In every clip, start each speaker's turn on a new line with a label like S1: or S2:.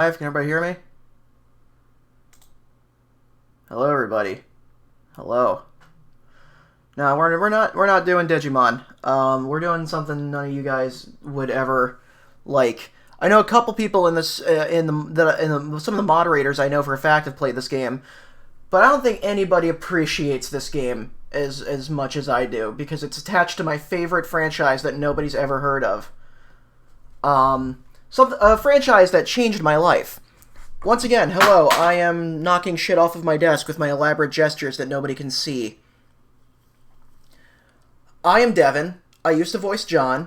S1: Can everybody hear me? Hello, everybody. Hello. No, we're not doing Digimon. We're doing something none of you guys would ever like. I know a couple people in this some of the moderators I know for a fact have played this game, but I don't think anybody appreciates this game as much as I do because it's attached to my favorite franchise that nobody's ever heard of. A franchise that changed my life. Once again, hello, I am knocking shit off of my desk with my elaborate gestures that nobody can see. I am Devon. I used to voice John.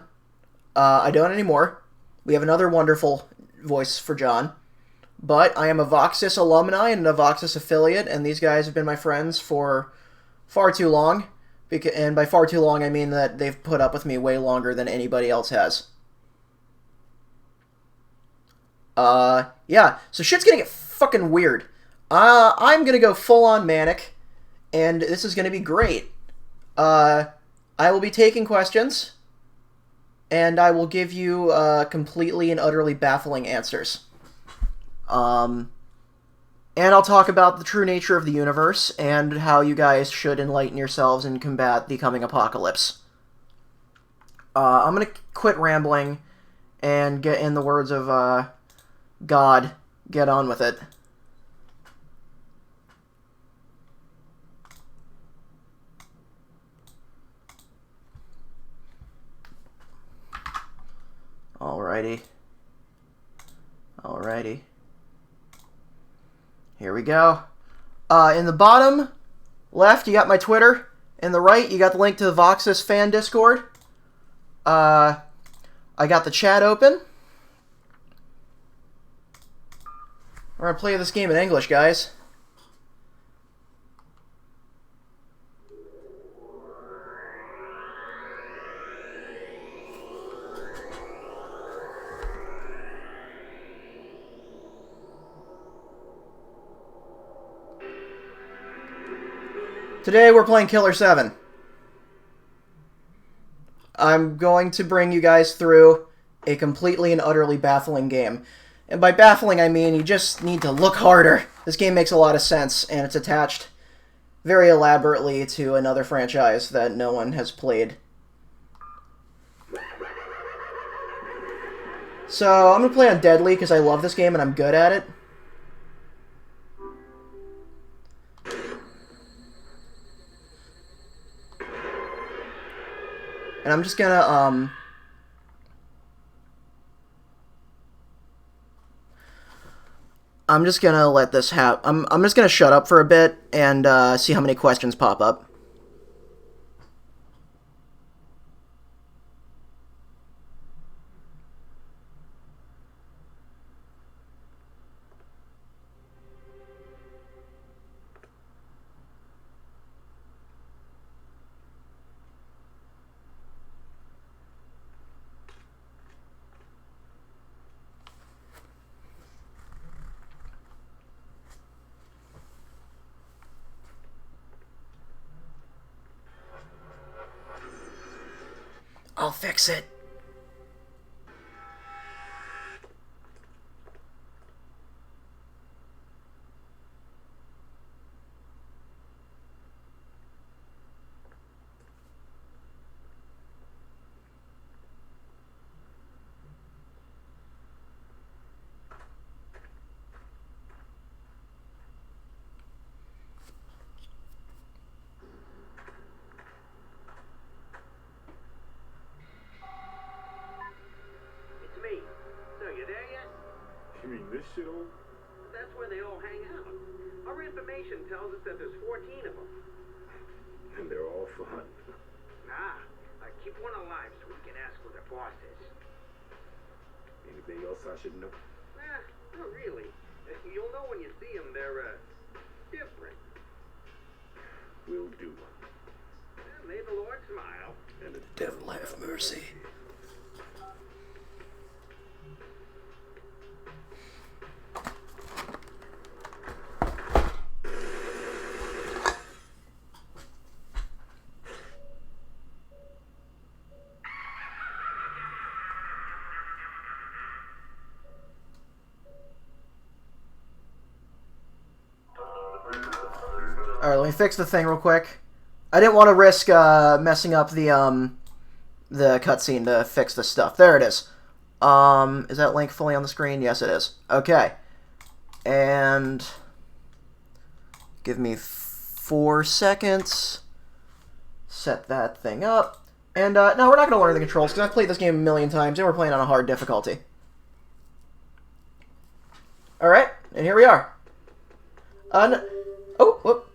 S1: I don't anymore. We have another wonderful voice for John. But I am a Voxus alumni and a Voxus affiliate, and these guys have been my friends for far too long. And by far too long, I mean that they've put up with me way longer than anybody else has. Yeah, so shit's gonna get fucking weird. I'm gonna go full-on manic, and this is gonna be great. I will be taking questions, and I will give you, completely and utterly baffling answers. And I'll talk about the true nature of the universe, and how you guys should enlighten yourselves and combat the coming apocalypse. I'm gonna quit rambling, and get in the words of, God, get on with it. Alrighty. Here we go. In the bottom left, you got my Twitter. In the right, you got the link to the Voxus fan Discord. I got the chat open. We're gonna play this game in English, guys. Today we're playing Killer7. I'm going to bring you guys through a completely and utterly baffling game. And by baffling, I mean you just need to look harder. This game makes a lot of sense, and it's attached very elaborately to another franchise that no one has played. So I'm going to play on Deadly because I love this game and I'm good at it. And I'm just gonna, I'm just gonna let this happen. I'm just gonna shut up for a bit and see how many questions pop up. I'll fix it.
S2: This shit on?
S3: That's where they all hang out. Our information tells us that there's 14 of them.
S2: And they're all fun.
S3: Nah, I keep one alive so we can ask who the boss is.
S2: Anything else I should know?
S3: Nah, not really. You'll know when you see them. They're, different.
S2: Will do.
S3: May the Lord smile.
S2: And the
S1: Devil have mercy. Alright, let me fix the thing real quick. I didn't want to risk messing up the cutscene to fix this stuff. There it is. Is that link fully on the screen? Yes, it is. Okay. And give me 4 seconds. Set that thing up. And, no, we're not going to learn the controls, because I've played this game a million times, and we're playing on a hard difficulty. Alright, and here we are. Oh, whoop.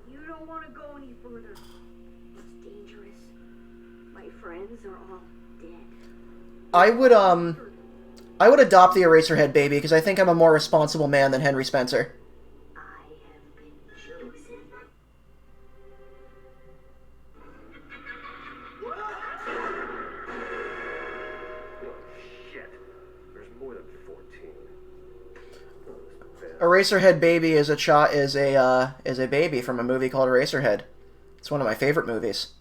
S4: You don't want to go any further. It's dangerous. My friends are all dead.
S1: I would adopt the Eraserhead baby, because I think I'm a more responsible man than Henry Spencer.
S4: I have been chosen.
S2: Oh, shit. There's more than 14.
S1: Eraserhead baby is a baby from a movie called Eraserhead. It's one of my favorite movies.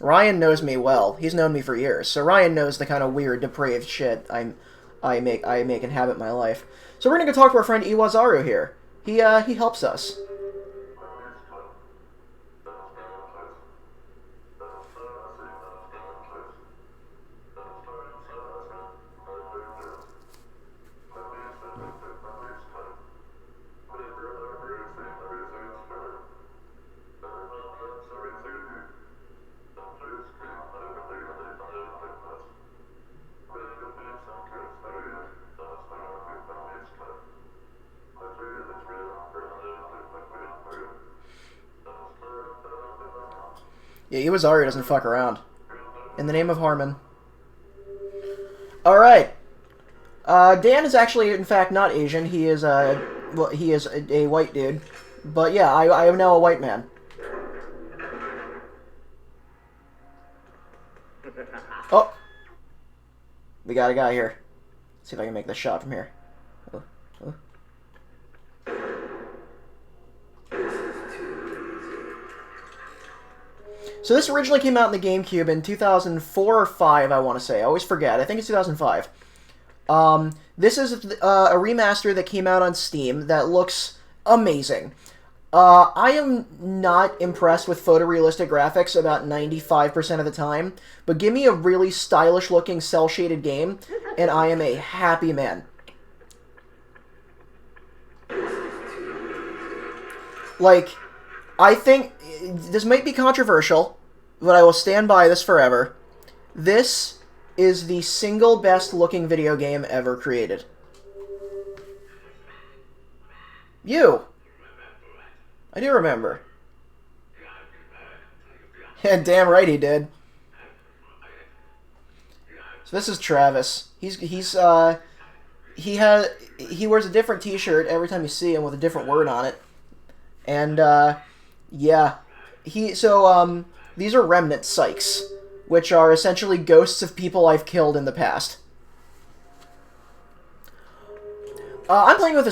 S1: Ryan knows me well. He's known me for years, so Ryan knows the kind of weird, depraved shit I make inhabit my life. So we're gonna go talk to our friend Iwazaru here. He helps us. Yeah, Iwazaru doesn't fuck around. In the name of Harmon. Alright. Dan is actually, in fact, not Asian. He is, well, he is a white dude. But yeah, I am now a white man. Oh! We got a guy here. Let's see if I can make this shot from here. Oh, oh. So this originally came out in the GameCube in 2004 or 5, I want to say. I always forget. I think it's 2005. This is a remaster that came out on Steam that looks amazing. I am not impressed with photorealistic graphics about 95% of the time, but give me a really stylish-looking, cel-shaded game, and I am a happy man. Like, I think this might be controversial, but I will stand by this forever. This is the single best looking video game ever created. You! I do remember. Yeah, damn right he did. So this is Travis. He wears a different t-shirt every time you see him with a different word on it. And, yeah. These are remnant psychs, which are essentially ghosts of people I've killed in the past. I'm playing with a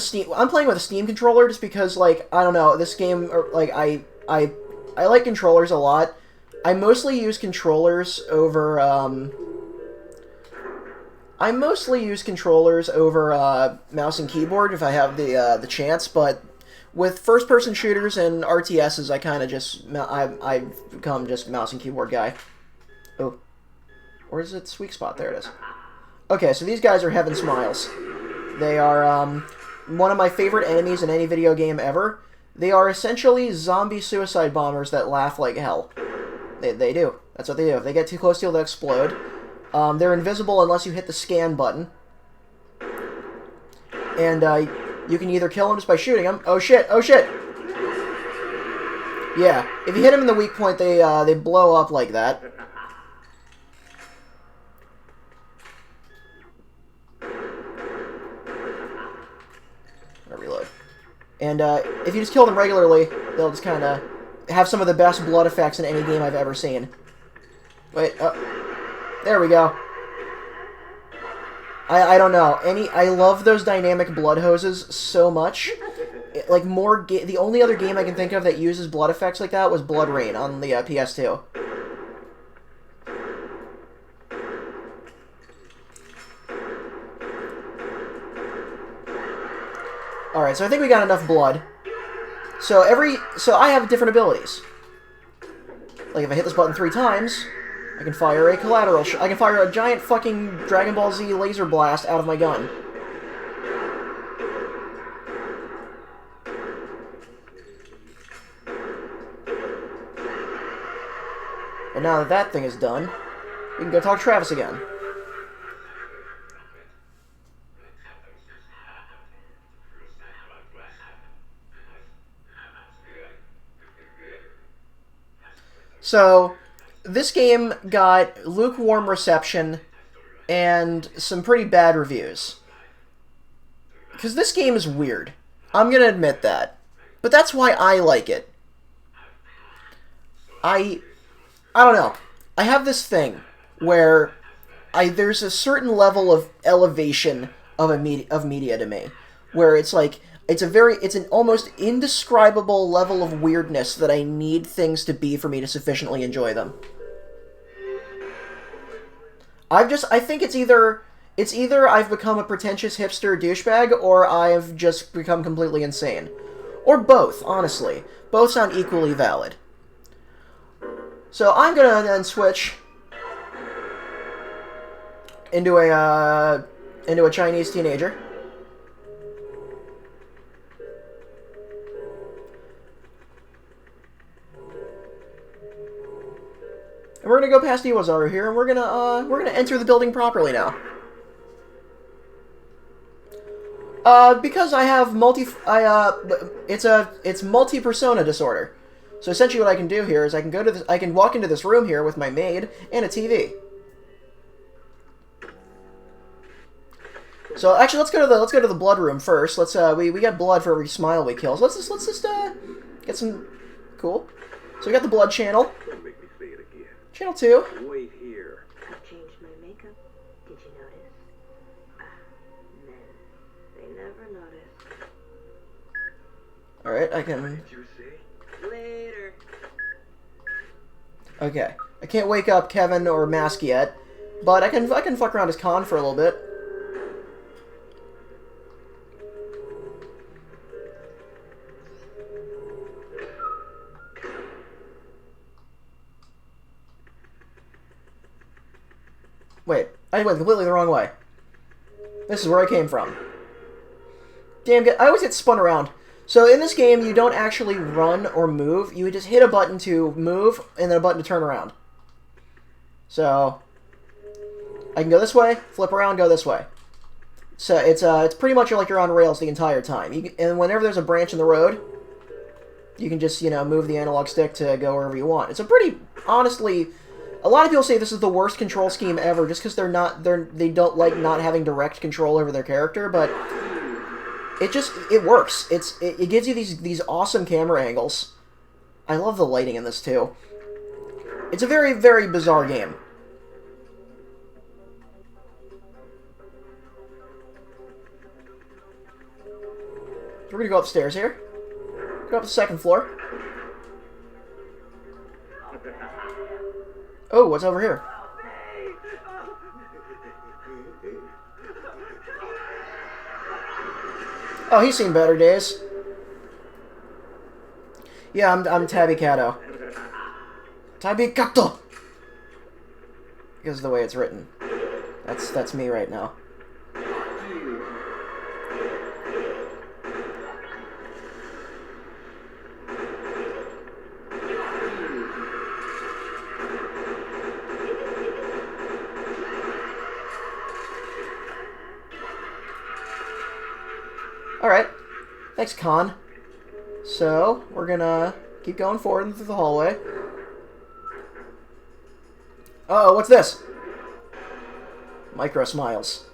S1: Steam controller just because, like, I don't know, this game, like, I like controllers a lot. I mostly use controllers over, mouse and keyboard if I have the chance, but with first-person shooters and RTSs, I kind of just, I've become just mouse and keyboard guy. Oh. Where's its sweet spot? There it is. Okay, so these guys are Heaven Smiles. They are, one of my favorite enemies in any video game ever. They are essentially zombie suicide bombers that laugh like hell. They do. That's what they do. If they get too close to you, they'll explode. They're invisible unless you hit the scan button. And, you can either kill them just by shooting them. Oh shit! Oh shit! Yeah, if you hit them in the weak point, they blow up like that. Reload. And if you just kill them regularly, they'll just kind of have some of the best blood effects in any game I've ever seen. Wait, there we go. I don't know. I love those dynamic blood hoses so much. like more. The only other game I can think of that uses blood effects like that was Blood Rain on the PS2. Alright, so I think we got enough blood. So I have different abilities. Like if I hit this button 3 times, I can fire a collateral I can fire a giant fucking Dragon Ball Z laser blast out of my gun. And now that that thing is done, we can go talk to Travis again. So, this game got lukewarm reception and some pretty bad reviews. Because this game is weird. I'm gonna admit that. But that's why I like it. I don't know. I have this thing where there's a certain level of elevation of media to me, where it's like it's an almost indescribable level of weirdness that I need things to be for me to sufficiently enjoy them. I think it's either I've become a pretentious hipster douchebag, or I've just become completely insane. Or both, honestly. Both sound equally valid. So I'm gonna then switch into a Chinese teenager. And we're gonna go past Iwazaru here, and we're gonna enter the building properly now. Because I have it's multi-persona disorder. So essentially, what I can do here is I can walk into this room here with my maid and a TV. So actually, let's go to the blood room first. Let's we got blood for every smile we kill. So let's just get some cool. So we got the blood channel.
S3: Don't make me say it again.
S1: Channel 2.
S3: Wait here.
S4: I've changed my makeup. Did you notice? Men. They never notice.
S1: Alright, I can...
S3: Did you say?
S4: Later.
S1: Okay. I can't wake up Kevin or Mask yet, but I can fuck around his con for a little bit. Wait, I went completely the wrong way. This is where I came from. Damn, I always get spun around. So in this game, you don't actually run or move. You just hit a button to move, and then a button to turn around. So, I can go this way, flip around, go this way. So it's pretty much like you're on rails the entire time. And whenever there's a branch in the road, you can just, move the analog stick to go wherever you want. It's a pretty, honestly... A lot of people say this is the worst control scheme ever, just because they don't like not having direct control over their character, but it works. It gives you these awesome camera angles. I love the lighting in this too. It's a very, very bizarre game. We're gonna go upstairs here. Go up the second floor. Oh, what's over here? Oh, he's seen better days. Yeah, I'm Tabby Kato. Tabby Kato! Because of the way it's written. That's me right now. Alright. Thanks, Con. So, we're gonna keep going forward through the hallway. Uh-oh, what's this? Micro smiles.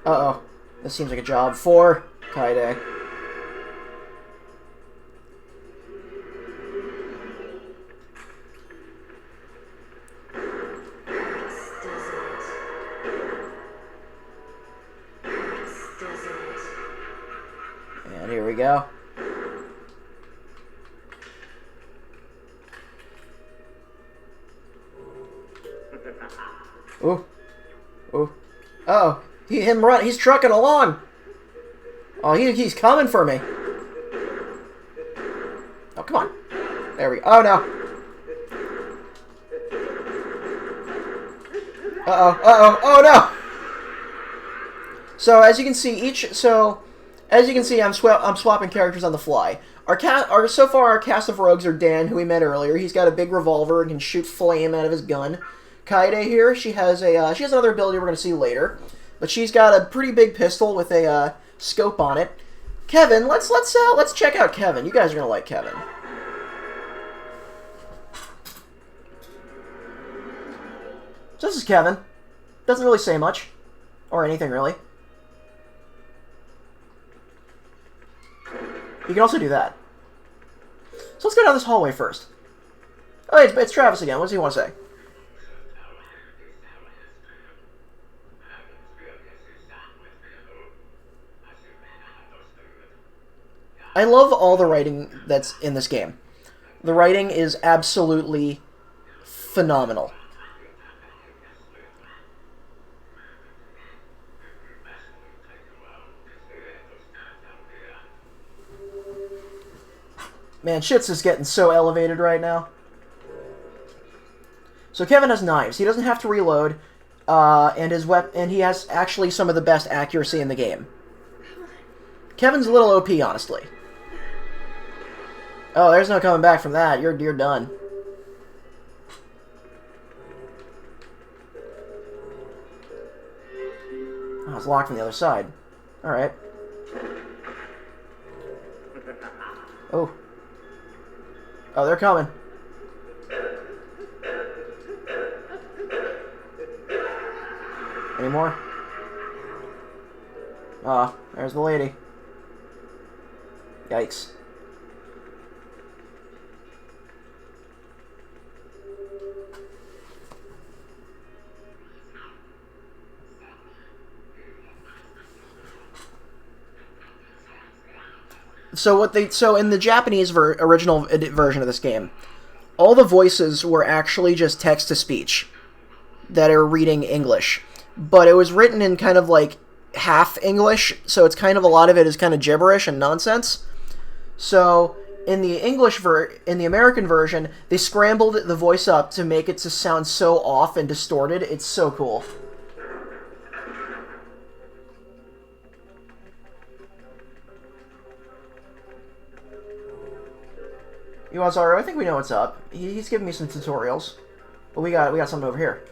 S1: Uh-oh. This seems like a job for Kaide. we go. Ooh. Ooh. Uh-oh. He's trucking along. Oh, he's coming for me. Oh, come on. There we go. Oh, no. Uh-oh. Uh-oh. Oh, no. So, as you can see, I'm swapping characters on the fly. So far, our cast of rogues are Dan, who we met earlier. He's got a big revolver and can shoot flame out of his gun. Kaede here, she has another ability we're going to see later, but she's got a pretty big pistol with a scope on it. Kevin, let's check out Kevin. You guys are going to like Kevin. So this is Kevin. Doesn't really say much, or anything really. You can also do that. So let's go down this hallway first. Oh, it's Travis again. What does he want to say? I love all the writing that's in this game. The writing is absolutely phenomenal. Man, shit's just getting so elevated right now. So Kevin has knives. He doesn't have to reload, and he has actually some of the best accuracy in the game. Kevin's a little OP, honestly. Oh, there's no coming back from that. You're done. Oh, it's locked from the other side. Alright. Oh. Oh, they're coming. Any more? Ah, there's the lady. Yikes. So in the Japanese original version of this game, all the voices were actually just text-to-speech that are reading English. But it was written in kind of like half English, so it's kind of a lot of it is kind of gibberish and nonsense. So in the in the American version, they scrambled the voice up to make it to sound so off and distorted. It's so cool. You want Zaro? I think we know what's up. He's giving me some tutorials. But we got something over here.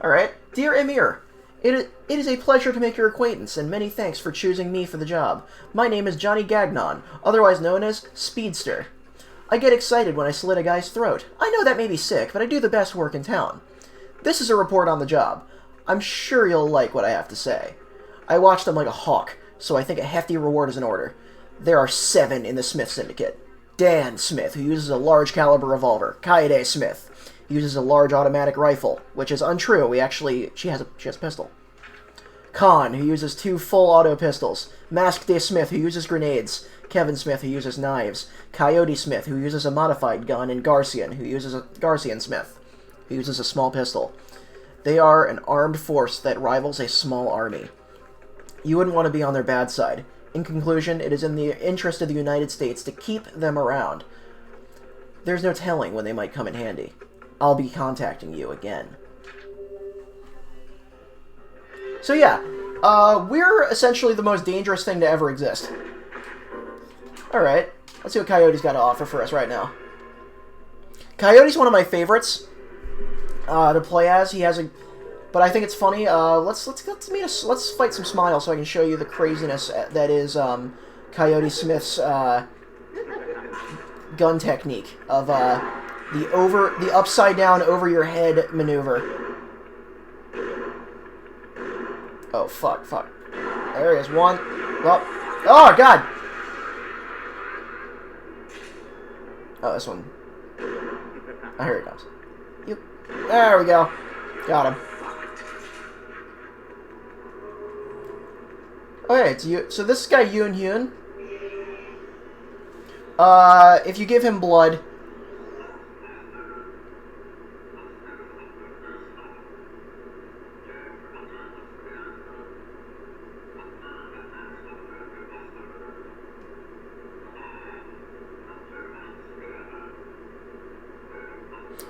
S1: Alright. Dear Emir, it is a pleasure to make your acquaintance, and many thanks for choosing me for the job. My name is Johnny Gagnon, otherwise known as Speedster. I get excited when I slit a guy's throat. I know that may be sick, but I do the best work in town. This is a report on the job. I'm sure you'll like what I have to say. I watched them like a hawk, so I think a hefty reward is in order. There are 7 in the Smith Syndicate. Dan Smith, who uses a large caliber revolver. Kaede Smith uses a large automatic rifle, which is untrue. She has a pistol. Khan, who uses 2 full auto pistols. Mask Day Smith, who uses grenades. Kevin Smith, who uses knives. Coyote Smith, who uses a modified gun, and Garcian, who uses a Garcian Smith, who uses a small pistol. They are an armed force that rivals a small army. You wouldn't want to be on their bad side. In conclusion, it is in the interest of the United States to keep them around. There's no telling when they might come in handy. I'll be contacting you again. So yeah, we're essentially the most dangerous thing to ever exist. Alright, let's see what Coyote's got to offer for us right now. Coyote's one of my favorites to play as. He has a... But I think it's funny. Let's fight some Smiles so I can show you the craziness that is Coyote Smith's gun technique of the upside down over your head maneuver. Oh fuck! There he is. One. Oh god! Oh, this one. Oh, here he comes. There we go. Got him. Okay, it's you. So this guy Yoon Hyun. If you give him blood.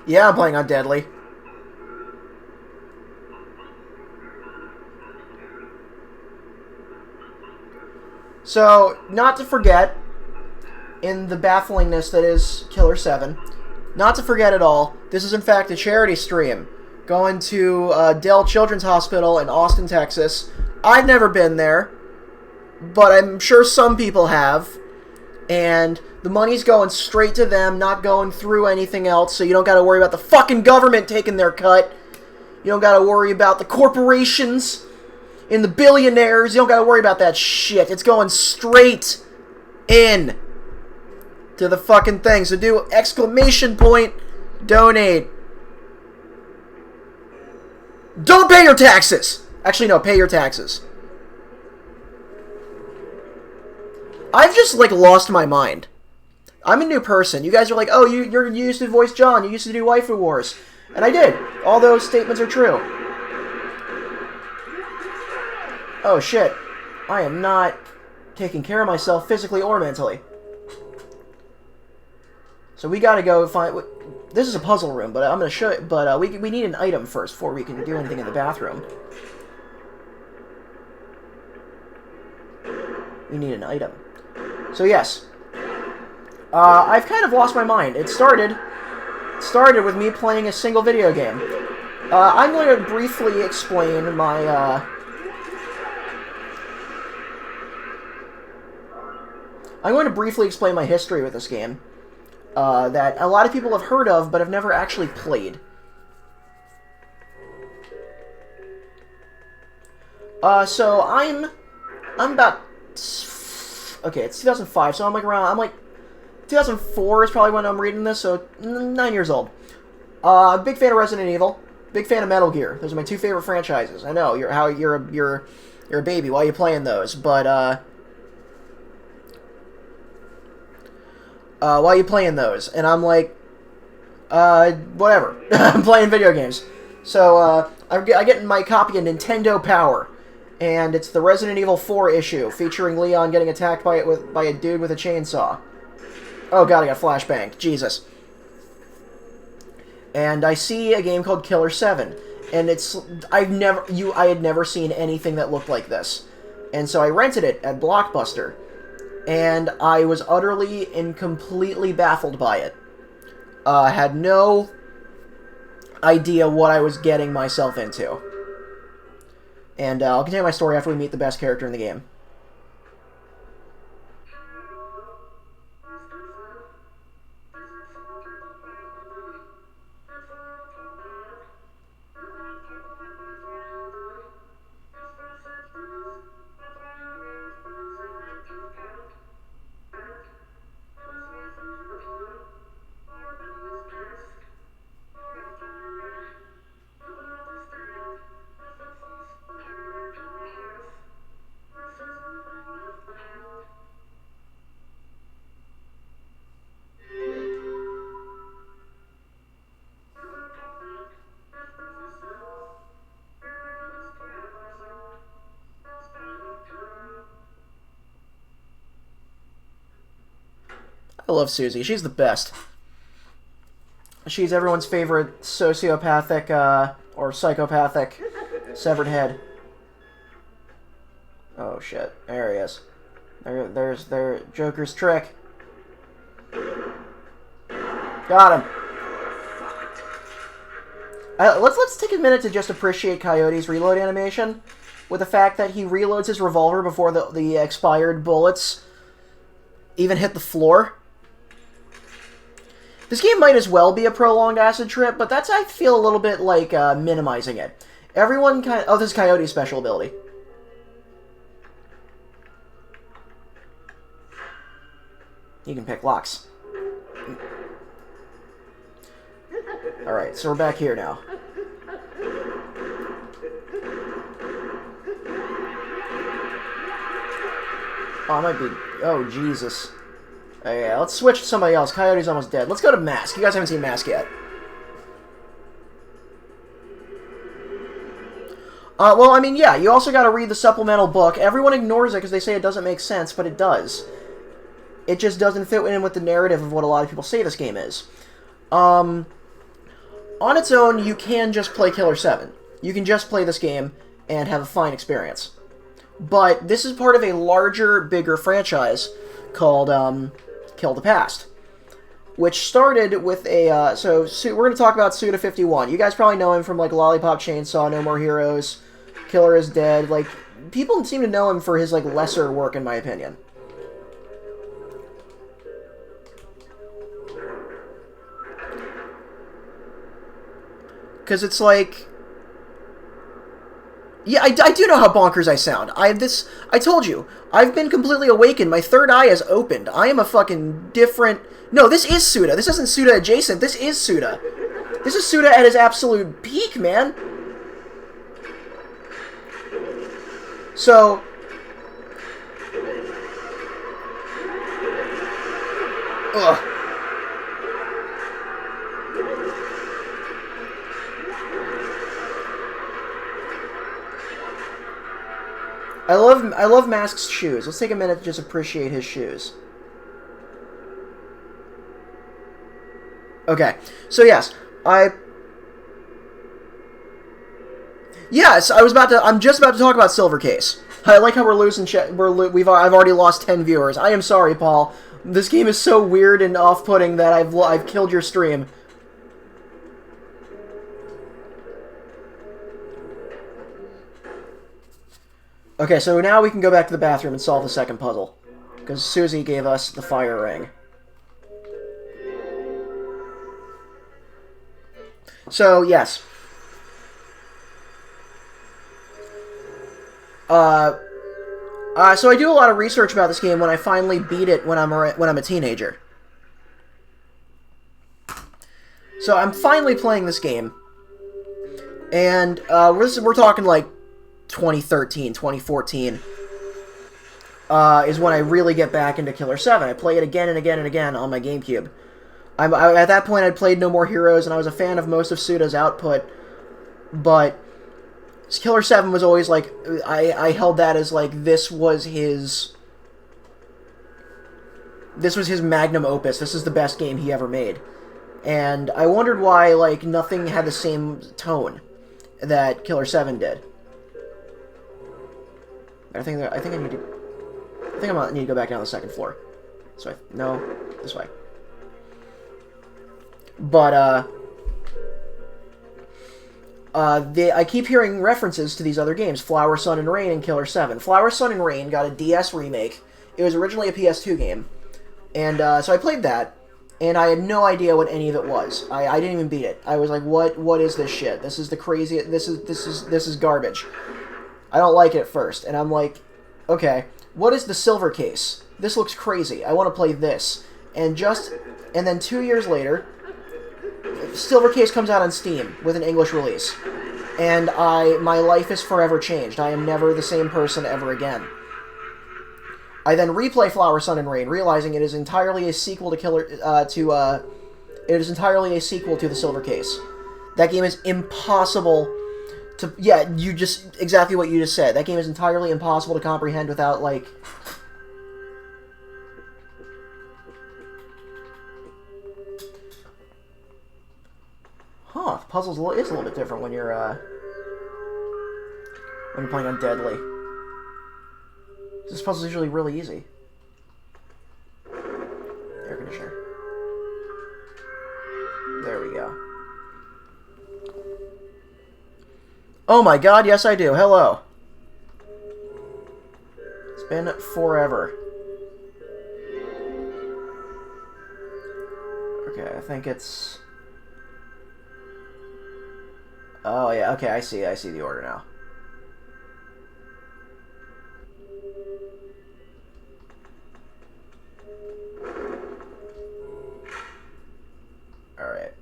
S1: Yeah, I'm playing on Deadly. So, not to forget, in the bafflingness that is Killer7, not to forget at all, this is in fact a charity stream going to Dell Children's Hospital in Austin, Texas. I've never been there, but I'm sure some people have, and the money's going straight to them, not going through anything else, so you don't gotta worry about the fucking government taking their cut. You don't gotta worry about the corporations and the billionaires. You don't gotta worry about that shit. It's going straight in to the fucking thing. So do exclamation point donate. Don't pay your taxes! Actually, no, pay your taxes. I've just, like, lost my mind. I'm a new person. You guys are like, oh, you used to voice John. You used to do Waifu Wars. And I did. All those statements are true. Oh, shit. I am not taking care of myself physically or mentally. So we gotta go find... This is a puzzle room, but I'm gonna show it. But we need an item first before we can do anything in the bathroom. We need an item. So yes. I've kind of lost my mind. It started with me playing a single video game. I'm going to briefly explain my... I'm going to briefly explain my history with this game. That a lot of people have heard of, but have never actually played. So I'm about... Okay, it's 2005, so I'm like 2004 is probably when I'm reading this, so 9 years old. Big fan of Resident Evil, big fan of Metal Gear. Those are my two favorite franchises. I know you're a baby. Why are you playing those? But why are you playing those? And I'm like, whatever. I'm playing video games. So I get my copy of Nintendo Power. And it's the Resident Evil 4 issue, featuring Leon getting attacked by a dude with a chainsaw. Oh god, I got flashbanged. Jesus. And I see a game called Killer7, and I had never seen anything that looked like this. And so I rented it at Blockbuster, and I was utterly and completely baffled by it. I had no idea what I was getting myself into. And I'll continue my story after we meet the best character in the game. I love Susie. She's the best. She's everyone's favorite sociopathic, or psychopathic severed head. Oh shit. There he is. There's Joker's trick. Got him. Let's take a minute to just appreciate Coyote's reload animation, with the fact that he reloads his revolver before the expired bullets even hit the floor. This game might as well be a prolonged acid trip, but that's, I feel, a little bit like minimizing it. Everyone kind of... Oh, this is Coyote's special ability. You can pick locks. Alright, so we're back here now. Oh, I might be... Oh, Jesus. Okay, let's switch to somebody else. Coyote's almost dead. Let's go to Mask. You guys haven't seen Mask yet. Well, I mean, yeah, you also got to read the supplemental book. Everyone ignores it because they say it doesn't make sense, but it does. It just doesn't fit in with the narrative of what a lot of people say this game is. On its own, you can just play Killer 7. You can just play this game and have a fine experience. But this is part of a larger, bigger franchise called Kill the Past, which started with a... so we're going to talk about Suda51. You guys probably know him from, like, Lollipop Chainsaw, No More Heroes, Killer is Dead. Like, people seem to know him for his, like, lesser work, in my opinion. Because it's like... Yeah, I do know how bonkers I sound. I told you, I've been completely awakened. My third eye has opened. I am a fucking different... No, this is Suda. This isn't Suda adjacent. This is Suda. This is Suda at his absolute peak, man. So... Ugh. I love Mask's shoes. Let's take a minute to just appreciate his shoes. Okay, so yes, I'm just about to talk about Silver Case. I like how we're losing. I've already lost 10 viewers. I am sorry, Paul. This game is so weird and off-putting that I've killed your stream. Okay, so now we can go back to the bathroom and solve the second puzzle. Because Susie gave us the fire ring. So, yes. So I do a lot of research about this game when I finally beat it when I'm a teenager. So I'm finally playing this game. And we're talking like 2013, 2014 is when I really get back into Killer 7. I play it again and again and again on my GameCube. At that point, I'd played No More Heroes, and I was a fan of most of Suda's output, but Killer 7 was always like, I held that as like, this was his magnum opus. This is the best game he ever made. And I wondered why, like, nothing had the same tone that Killer 7 did. I think I need to go back down to the second floor. So no, this way. But I keep hearing references to these other games: Flower, Sun, and Rain, and Killer 7. Flower, Sun, and Rain got a DS remake. It was originally a PS2 game, and so I played that, and I had no idea what any of it was. I didn't even beat it. I was like, what is this shit? This is the crazy. This is garbage. I don't like it at first, and I'm like, okay, what is the Silver Case? This looks crazy. I want to play this. And then 2 years later, Silver Case comes out on Steam with an English release. And my life is forever changed. I am never the same person ever again. I then replay Flower, Sun, and Rain, realizing it is entirely a sequel to it is entirely a sequel to the Silver Case. That game is impossible to... Yeah, exactly what you just said. That game is entirely impossible to comprehend without, like... Huh, the puzzle is a little bit different when you're playing on Deadly. This puzzle is usually really easy. Air conditioner. There we go. Oh my god, yes I do. Hello. It's been forever. Okay, I think it's... Oh yeah, okay, I see the order now. Alright.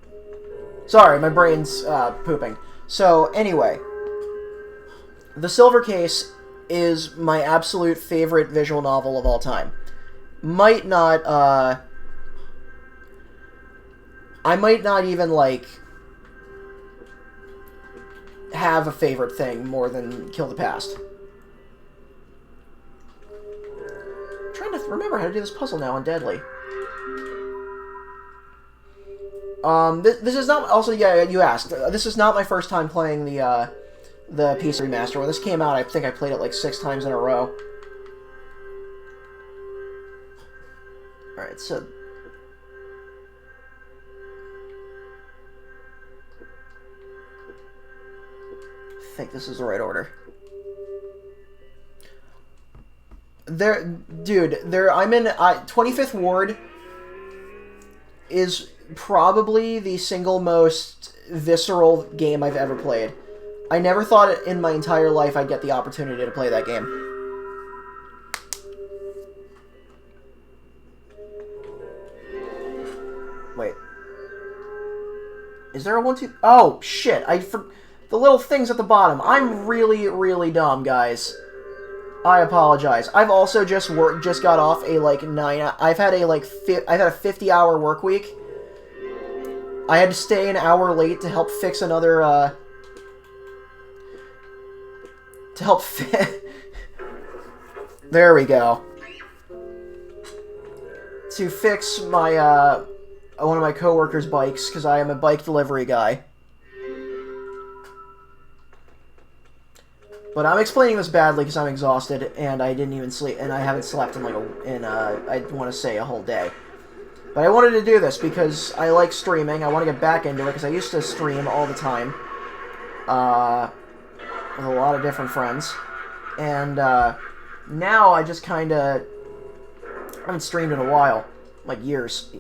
S1: Sorry, my brain's pooping. So, anyway. The Silver Case is my absolute favorite visual novel of all time. Might not, I might not even, like, have a favorite thing more than Kill the Past. I'm trying to remember how to do this puzzle now on Deadly. This is not, also, yeah, you asked, this is not my first time playing the PC remaster. When this came out, I think I played it like 6 times in a row. Alright, so... I think this is the right order. I'm in 25th Ward is probably the single most visceral game I've ever played. I never thought in my entire life I'd get the opportunity to play that game. Wait. Is there a 1, 2... Oh, shit. The little things at the bottom. I'm really, really dumb, guys. I apologize. I've also just got off a, like, I've had a 50-hour work week. I had to stay an hour late to help fix another, there we go. To fix my, one of my coworkers' bikes, because I am a bike delivery guy. But I'm explaining this badly because I'm exhausted, and I didn't even sleep, and I haven't slept in, like, I want to say a whole day. But I wanted to do this because I like streaming. I want to get back into it, because I used to stream all the time. With a lot of different friends. And, now I just kinda... I haven't streamed in a while. Like, years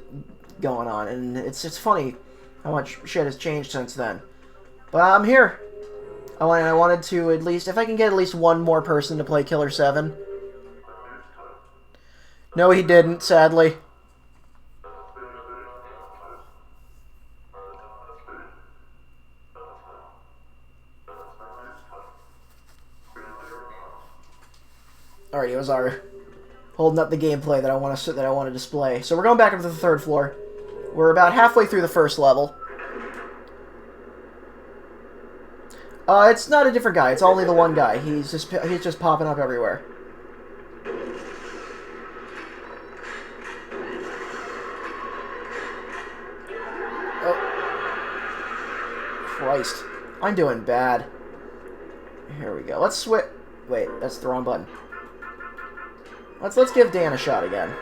S1: going on. And it's funny how much shit has changed since then. But I'm here. I wanted to at least... If I can get at least one more person to play Killer7. No, he didn't, sadly. Alright, it was our holding up the gameplay that I want to display. So we're going back up to the 3rd floor. We're about halfway through the 1st level. It's not a different guy. It's only the one guy. He's just popping up everywhere. Oh. Christ. I'm doing bad. Here we go. Let's switch. Wait, that's the wrong button. Let's give Dan a shot again.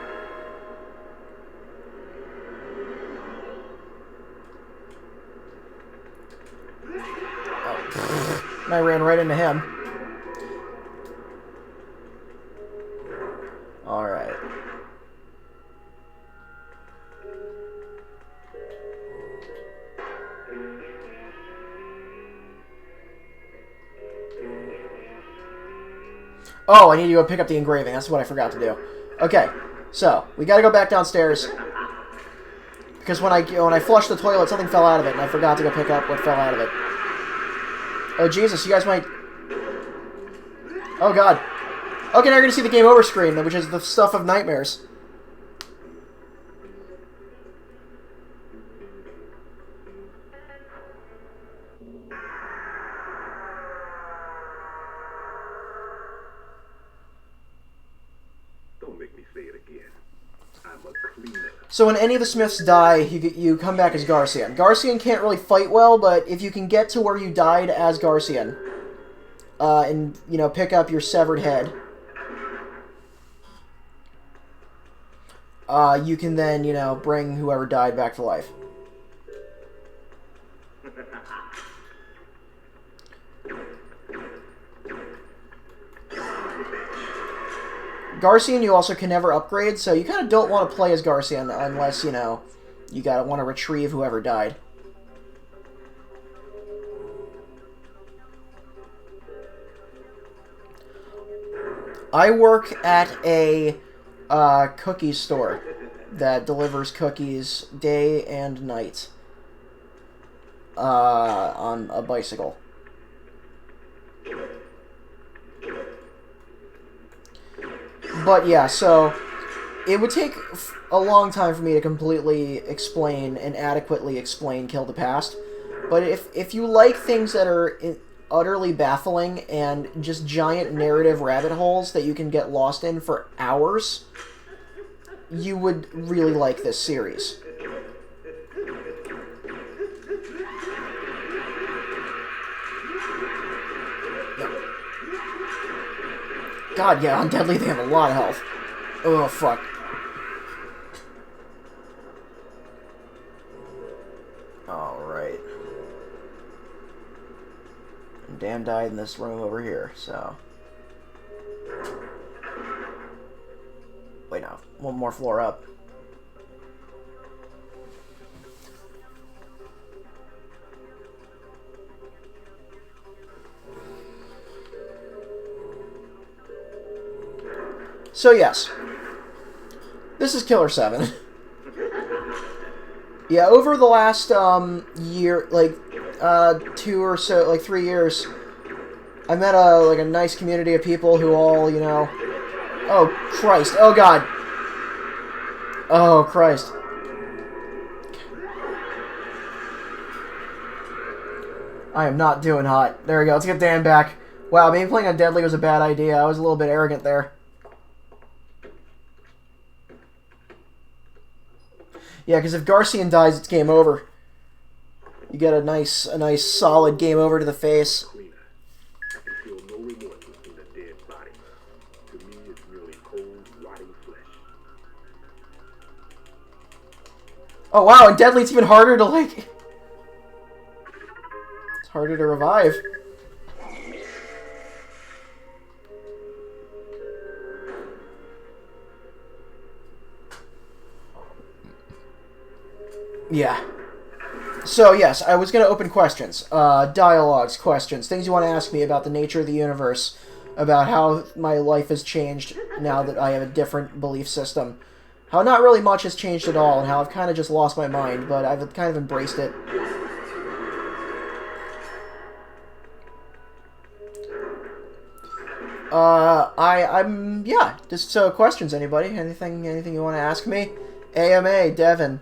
S1: Oh. And I ran right into him. Alright. Oh, I need to go pick up the engraving. That's what I forgot to do. Okay, so we got to go back downstairs because when I flushed the toilet, something fell out of it, and I forgot to go pick up what fell out of it. Oh Jesus, you guys might. Oh God. Okay, now you're gonna see the game over screen, which is the stuff of nightmares. So when any of the Smiths die, you come back as Garcian. Garcian can't really fight well, but if you can get to where you died as Garcian, and, you know, pick up your severed head, you can then, you know, bring whoever died back to life. Garcian you also can never upgrade, so you kind of don't want to play as Garcian unless, you know, you want to retrieve whoever died. I work at a cookie store that delivers cookies day and night on a bicycle. But yeah, so it would take a long time for me to completely explain and adequately explain Kill the Past. But if you like things that are utterly baffling and just giant narrative rabbit holes that you can get lost in for hours, you would really like this series. God, yeah, on Deadly they have a lot of health. Oh, fuck. Alright. Dan died in this room over here, so... Wait, no. One more floor up. So yes, this is Killer7. Yeah, over the last year, like 2 or so, like 3 years, I met a nice community of people who all, you know, oh Christ, oh God, oh Christ. I am not doing hot. There we go. Let's get Dan back. Wow, maybe playing on Deadly was a bad idea. I was a little bit arrogant there. Yeah, because if Garcian dies, it's game over. You get a nice solid game over to the face.
S2: Cleaner. I can feel no remorse in the dead body. To me, it's merely cold, rotting flesh.
S1: Oh wow, and Deadly, it's even harder to like. It's harder to revive. Yeah. So, yes, I was going to open questions. Dialogues, questions, things you want to ask me about the nature of the universe, about how my life has changed now that I have a different belief system, how not really much has changed at all, and how I've kind of just lost my mind, but I've kind of embraced it. Yeah, just so questions, anybody? Anything you want to ask me? AMA, Devon.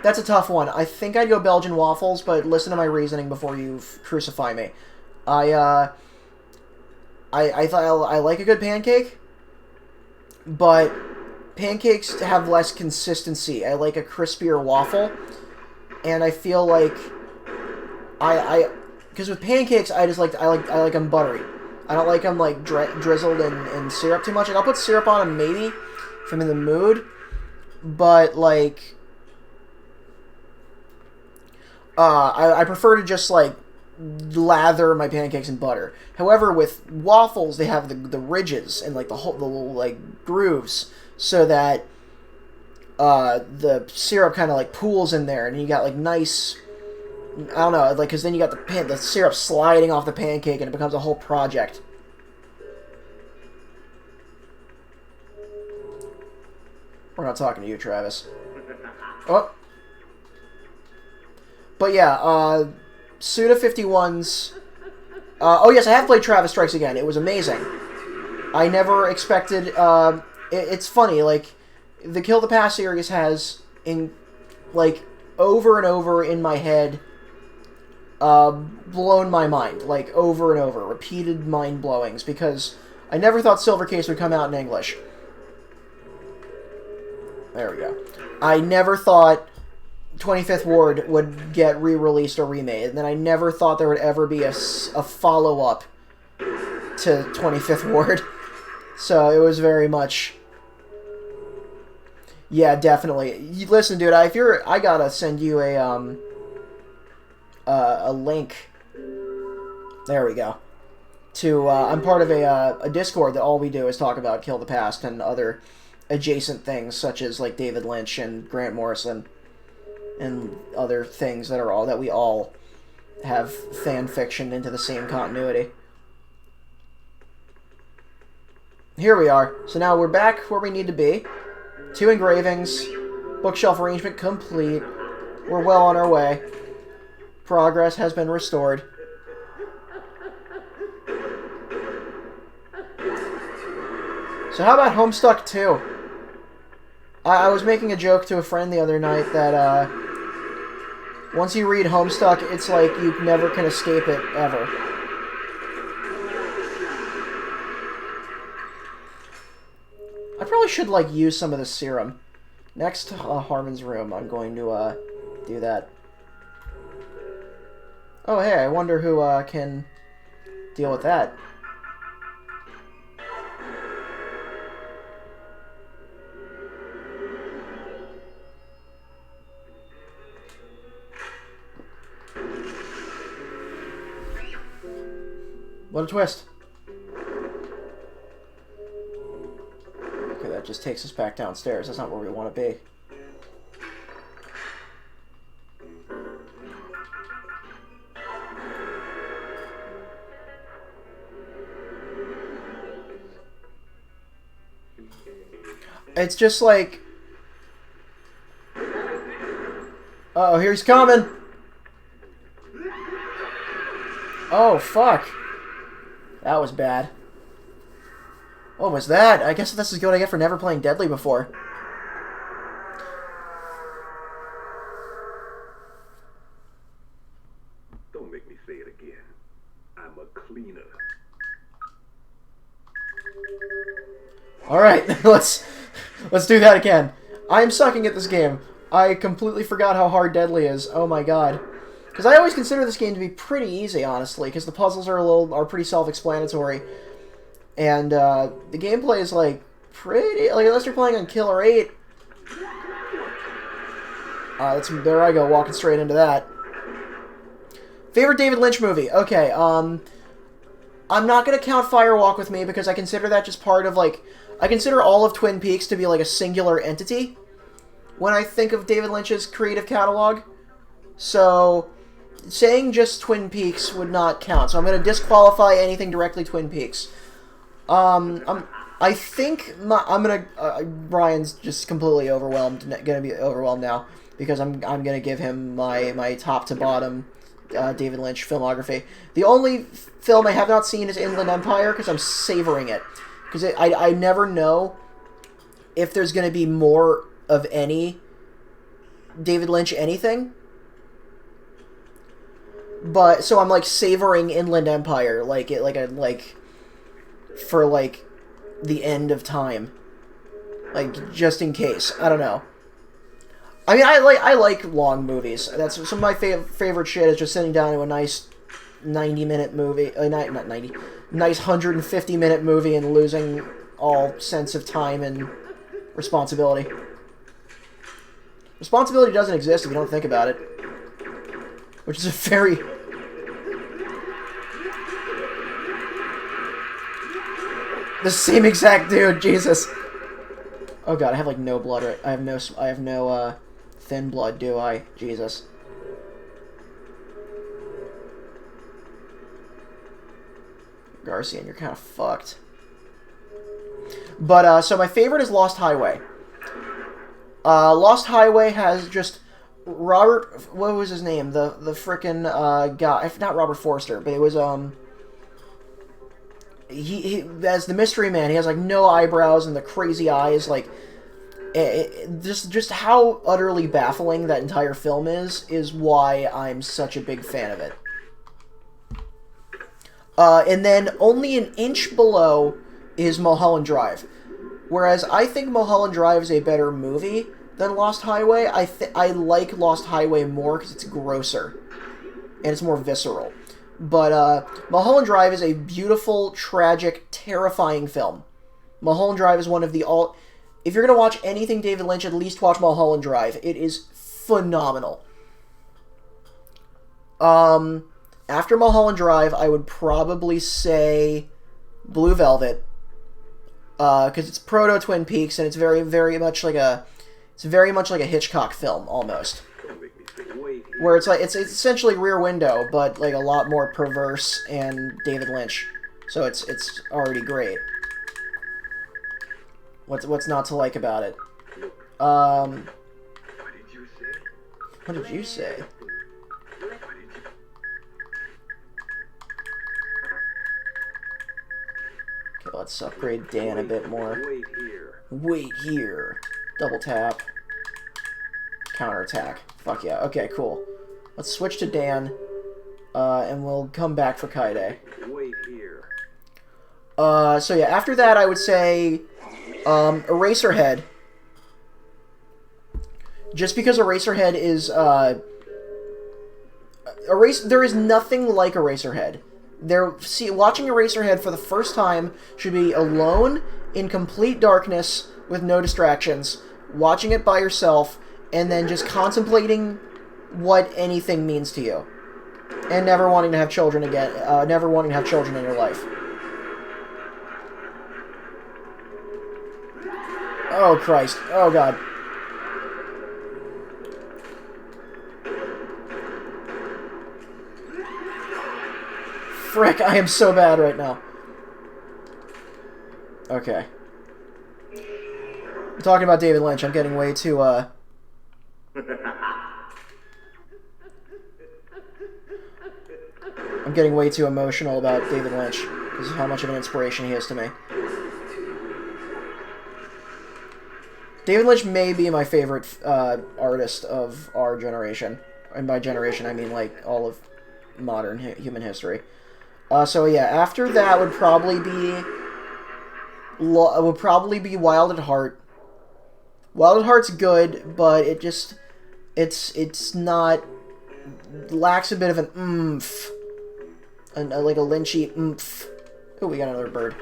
S1: That's a tough one. I think I'd go Belgian waffles, but listen to my reasoning before you crucify me. I like a good pancake, but pancakes have less consistency. I like a crispier waffle, and I feel like because with pancakes I like them buttery. I don't like them like drizzled in syrup too much. Like, I'll put syrup on them maybe if I'm in the mood. But, like, I prefer to just, like, lather my pancakes in butter. However, with waffles, they have the ridges and, like, the little, like, grooves, so that the syrup kind of, like, pools in there, and you got, like, nice, I don't know, like, because then you got the syrup sliding off the pancake, and it becomes a whole project. We're not talking to you, Travis. Oh. But yeah, Suda51's... oh yes, I have played Travis Strikes Again. It was amazing. I never expected... it's funny, like, the Kill the Past series has, like, over and over in my head, blown my mind. Like, over and over. Repeated mind-blowings, because I never thought Silver Case would come out in English. There we go. I never thought 25th Ward would get re-released or remade, and then I never thought there would ever be a follow-up to 25th Ward. So it was very much... Yeah, definitely. Listen, dude, I gotta send you a link. There we go. To, I'm part of a Discord that all we do is talk about Kill the Past and other adjacent things, such as like David Lynch and Grant Morrison and other things that we all have fan fiction into the same continuity. Here we are. So now we're back where we need to be. 2 engravings, bookshelf arrangement complete. We're well on our way. Progress has been restored. So how about Homestuck 2? I was making a joke to a friend the other night that once you read Homestuck, it's like you never can escape it, ever. I probably should, like, use some of the serum. Next to Harmon's room, I'm going to do that. Oh, hey, I wonder who can deal with that. What a twist. Okay, that just takes us back downstairs. That's not where we want to be. It's just like... Uh-oh, here he's coming! Oh, fuck. That was bad. What was that? I guess this is what I get for never playing Deadly before.
S2: Don't make me say it again. I'm a cleaner.
S1: Alright, let's do that again. I'm sucking at this game. I completely forgot how hard Deadly is. Oh my god. Because I always consider this game to be pretty easy, honestly, because the puzzles are pretty self-explanatory. And the gameplay is, like, pretty... Like, unless you're playing on Killer 8... there I go, walking straight into that. Favorite David Lynch movie? Okay, I'm not going to count Firewalk with Me, because I consider that just part of, like... I consider all of Twin Peaks to be, like, a singular entity when I think of David Lynch's creative catalog. So, saying just Twin Peaks would not count. So I'm going to disqualify anything directly Twin Peaks. I think I'm going to... Brian's just completely overwhelmed. Going to be overwhelmed now, because I'm going to give him my top to bottom David Lynch filmography. The only film I have not seen is Inland Empire, because I'm savoring it. Because I never know if there's going to be more of any David Lynch anything. But so I'm like savoring Inland Empire for like the end of time. Like just in case. I don't know. I mean I like long movies. That's some of my favorite shit is just sitting down to a nice 90-minute movie, not 90. Nice 150-minute movie and losing all sense of time and responsibility. Responsibility doesn't exist if you don't think about it. Which is a very... The same exact dude, Jesus. Oh god, I have like no blood right. I have no thin blood, do I? Jesus. Garcian, you're kind of fucked. But, so my favorite is Lost Highway. Lost Highway has just Robert... What was his name? The frickin' guy... Not Robert Forster, but it was, He as the mystery man, he has, like, no eyebrows and the crazy eyes, like... just how utterly baffling that entire film is why I'm such a big fan of it. And then only an inch below is Mulholland Drive. Whereas I think Mulholland Drive is a better movie than Lost Highway. I like Lost Highway more because it's grosser. And it's more visceral. But Mulholland Drive is a beautiful, tragic, terrifying film. Mulholland Drive is one of the all... If you're going to watch anything David Lynch, at least watch Mulholland Drive. It is phenomenal. After Mulholland Drive, I would probably say Blue Velvet, because it's proto Twin Peaks and it's very, very much like a Hitchcock film almost, where it's essentially Rear Window, but like a lot more perverse and David Lynch. So it's already great. What's not to like about it? What did you say? let's upgrade Dan a bit more.
S2: Wait here.
S1: Wait here. Double tap. Counterattack. Fuck yeah. Okay, cool. Let's switch to Dan, and we'll come back for Kaide.
S2: Wait here.
S1: So yeah, after that I would say, Eraserhead. Just because Eraserhead is, there is nothing like Eraserhead. Watching Eraserhead for the first time should be alone, in complete darkness, with no distractions, watching it by yourself, and then just contemplating what anything means to you. And never wanting to have children again, never wanting to have children in your life. Oh, Christ. Oh, God. Frick, I am so bad right now. Okay. I'm talking about David Lynch. I'm getting way too, I'm getting way too emotional about David Lynch because of how much of an inspiration he is to me. David Lynch may be my favorite artist of our generation. And by generation, I mean, like, all of modern human history. So yeah, after that would probably be Wild at Heart. Wild at Heart's good, but it's not, lacks a bit of an oomph, like a Lynchy oomph. Oh, we got another bird.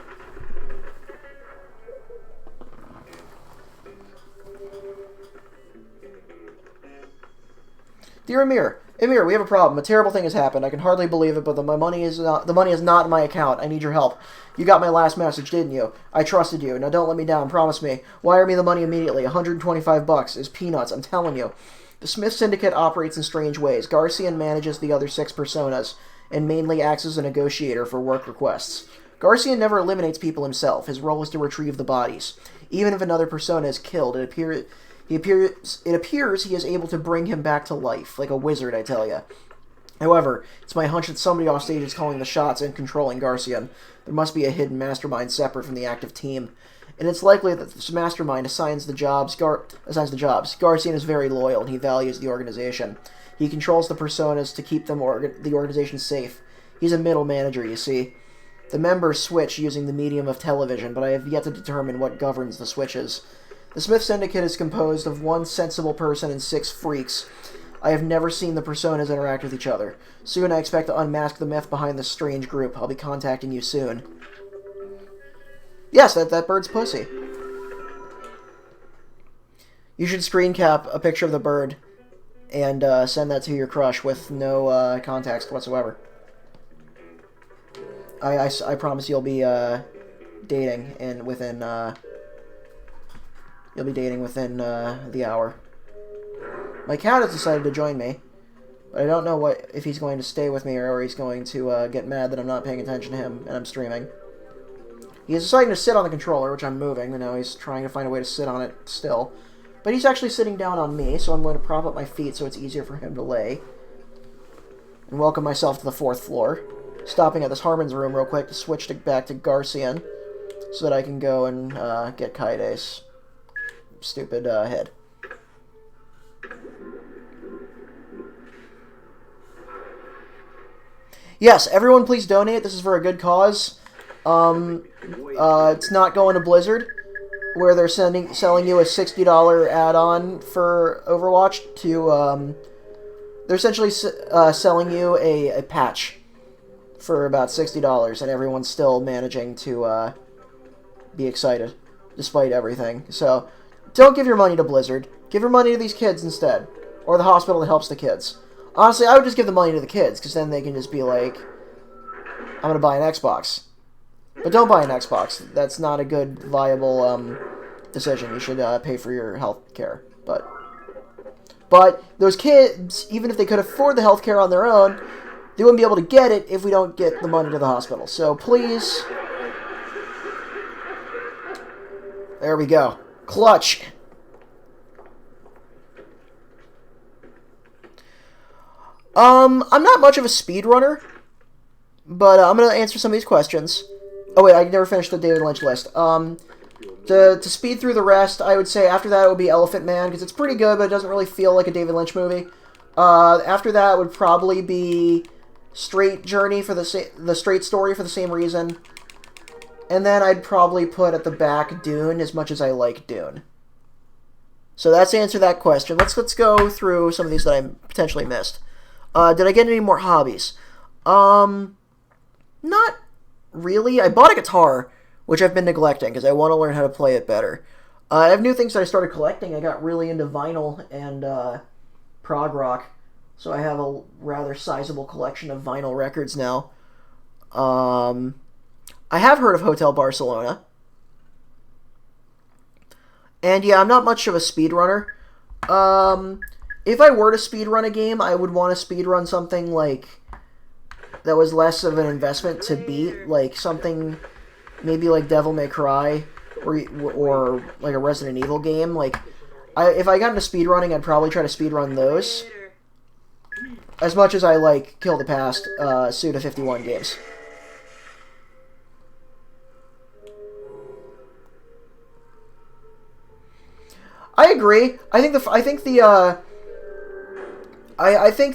S1: Dear Amir, we have a problem. A terrible thing has happened. I can hardly believe it, but the money is not in my account. I need your help. You got my last message, didn't you? I trusted you. Now don't let me down. Promise me. Wire me the money immediately. $125 is peanuts. I'm telling you. The Smith Syndicate operates in strange ways. Garcian manages the other 6 personas and mainly acts as a negotiator for work requests. Garcian never eliminates people himself. His role is to retrieve the bodies. Even if another persona is killed, it appears he is able to bring him back to life, like a wizard, I tell ya. However, it's my hunch that somebody off stage is calling the shots and controlling Garcian. There must be a hidden mastermind separate from the active team, and it's likely that this mastermind assigns the jobs. Garcian is very loyal, and he values the organization. He controls the personas to keep the organization safe. He's a middle manager, you see. The members switch using the medium of television, but I have yet to determine what governs the switches. The Smith Syndicate is composed of 1 sensible person and 6 freaks. I have never seen the personas interact with each other. Soon I expect to unmask the myth behind this strange group. I'll be contacting you soon. Yes, that bird's pussy. You should screen cap a picture of the bird and send that to your crush with no context whatsoever. I promise you'll be dating within the hour. My cat has decided to join me, but I don't know if he's going to stay with me or he's going to get mad that I'm not paying attention to him and I'm streaming. He is deciding to sit on the controller, which I'm moving, and now he's trying to find a way to sit on it still. But he's actually sitting down on me, so I'm going to prop up my feet so it's easier for him to lay. And welcome myself to the 4th floor. Stopping at this Harmon's room real quick to switch back to Garcian, so that I can go and get Kaide's stupid head. Yes, everyone please donate. This is for a good cause. It's not going to Blizzard, where they're selling you a $60 add-on for Overwatch to, they're essentially selling you a patch for about $60, and everyone's still managing to be excited, despite everything. So, don't give your money to Blizzard. Give your money to these kids instead, or the hospital that helps the kids. Honestly, I would just give the money to the kids, because then they can just be like, I'm going to buy an Xbox. But don't buy an Xbox. That's not a good, viable decision. You should pay for your health care. But those kids, even if they could afford the health care on their own, they wouldn't be able to get it if we don't get the money to the hospital. So please... There we go. Clutch. I'm not much of a speedrunner, but I'm going to answer some of these questions. Oh wait, I never finished the David Lynch list. To speed through the rest, I would say after that it would be Elephant Man, because it's pretty good, but it doesn't really feel like a David Lynch movie. After that would probably be Straight Journey for the Straight Story for the same reason. And then I'd probably put at the back Dune, as much as I like Dune. So that's the answer to that question. Let's go through some of these that I potentially missed. Did I get any more hobbies? Not really. I bought a guitar, which I've been neglecting because I want to learn how to play it better. I have new things that I started collecting. I got really into vinyl and prog rock, so I have a rather sizable collection of vinyl records now. I have heard of Hotel Barcelona. And yeah, I'm not much of a speedrunner. If I were to speedrun a game, I would want to speedrun something like that was less of an investment to beat, like something maybe like Devil May Cry or like a Resident Evil game. Like, if I got into speedrunning, I'd probably try to speedrun those. As much as I like Kill the Past, Suda 51 games. I agree. I think the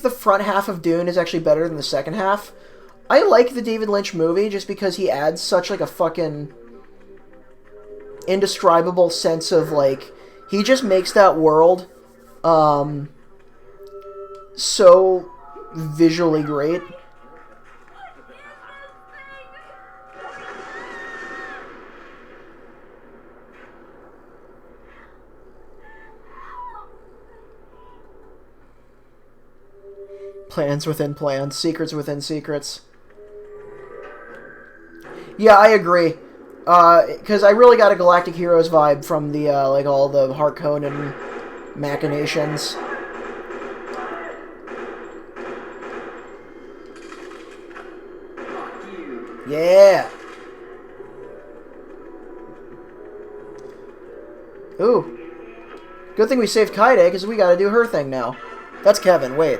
S1: front half of Dune is actually better than the second half. I like the David Lynch movie just because he adds such like a fucking indescribable sense of like he just makes that world so visually great. Plans within plans, secrets within secrets. Yeah, I agree. Because I really got a Galactic Heroes vibe from the, like, all the Harkonnen machinations. Yeah! Ooh. Good thing we saved Kaide, because we gotta do her thing now. That's Kevin, wait.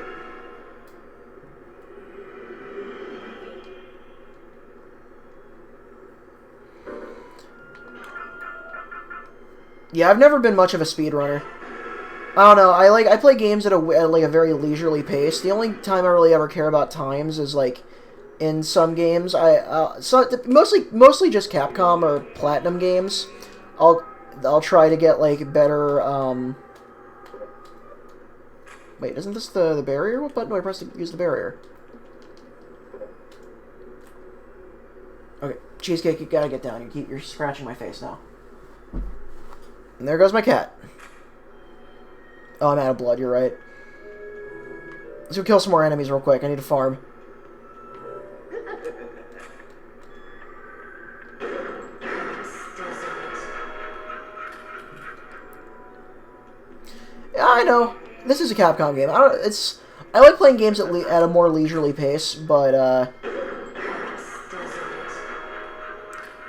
S1: Yeah, I've never been much of a speedrunner. I don't know. I play games at like a very leisurely pace. The only time I really ever care about times is like in some games. Mostly just Capcom or Platinum games. I'll try to get like better. Wait, isn't this the barrier? What button do I press to use the barrier? Okay, Cheesecake, you gotta get down. You're scratching my face now. And there goes my cat. Oh, I'm out of blood, you're right. Let's go kill some more enemies real quick. I need to farm. Yeah, I know. This is a Capcom game. I like playing games at a more leisurely pace, but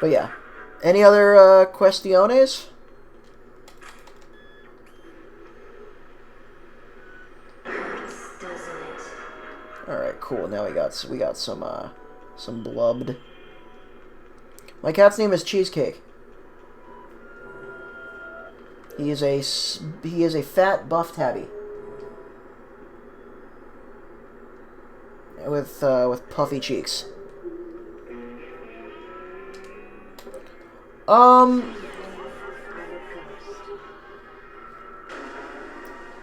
S1: yeah. Any other questiones? Alright, cool. Now we got some blubbed. My cat's name is Cheesecake. He is a fat buff tabby. With puffy cheeks.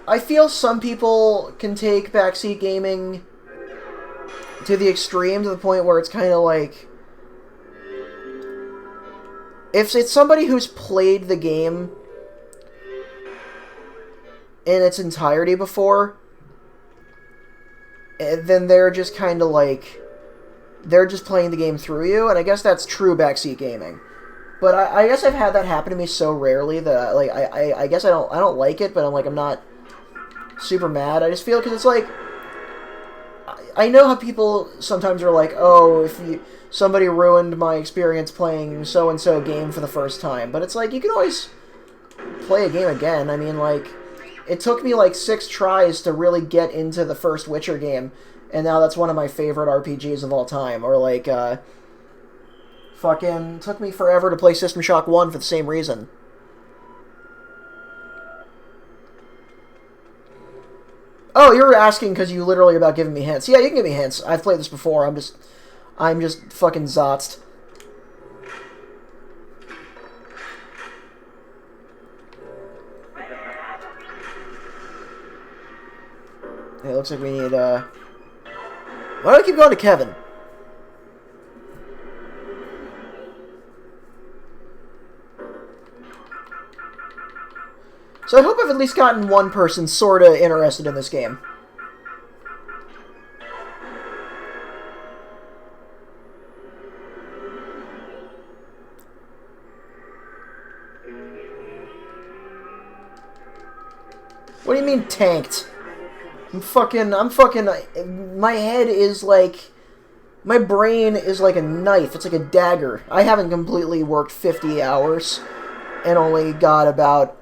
S1: I feel some people can take backseat gaming to the extreme, to the point where it's kind of like, if it's somebody who's played the game in its entirety before, then they're just kind of like, they're just playing the game through you, and I guess that's true backseat gaming. But I guess I've had that happen to me so rarely that I guess I don't like it, but I'm not super mad. I just feel, because it's like, I know how people sometimes are like, oh, somebody ruined my experience playing so-and-so game for the first time. But it's like, you can always play a game again. I mean, like, it took me like 6 tries to really get into the first Witcher game, and now that's one of my favorite RPGs of all time. Or like, Fucking took me forever to play System Shock 1 for the same reason. Oh, you're asking because you literally about giving me hints. Yeah, you can give me hints. I've played this before. I'm just fucking zotzed. Yeah, it looks like we need, Why do I keep going to Kevin? So I hope I've at least gotten one person sorta interested in this game. What do you mean tanked? I'm fucking, my head is like, my brain is like a knife. It's like a dagger. I haven't completely worked 50 hours and only got about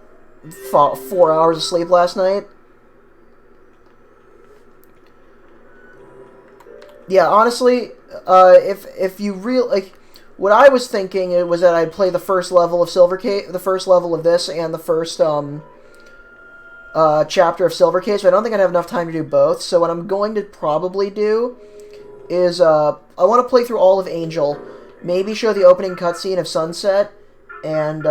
S1: 4 hours of sleep last night. Yeah, honestly, if you like, what I was thinking was that I'd play the first level of Silver Case, the first level of this, and the first chapter of Silver Case. But I don't think I'd have enough time to do both. So what I'm going to probably do is I want to play through all of Angel, maybe show the opening cutscene of Sunset, and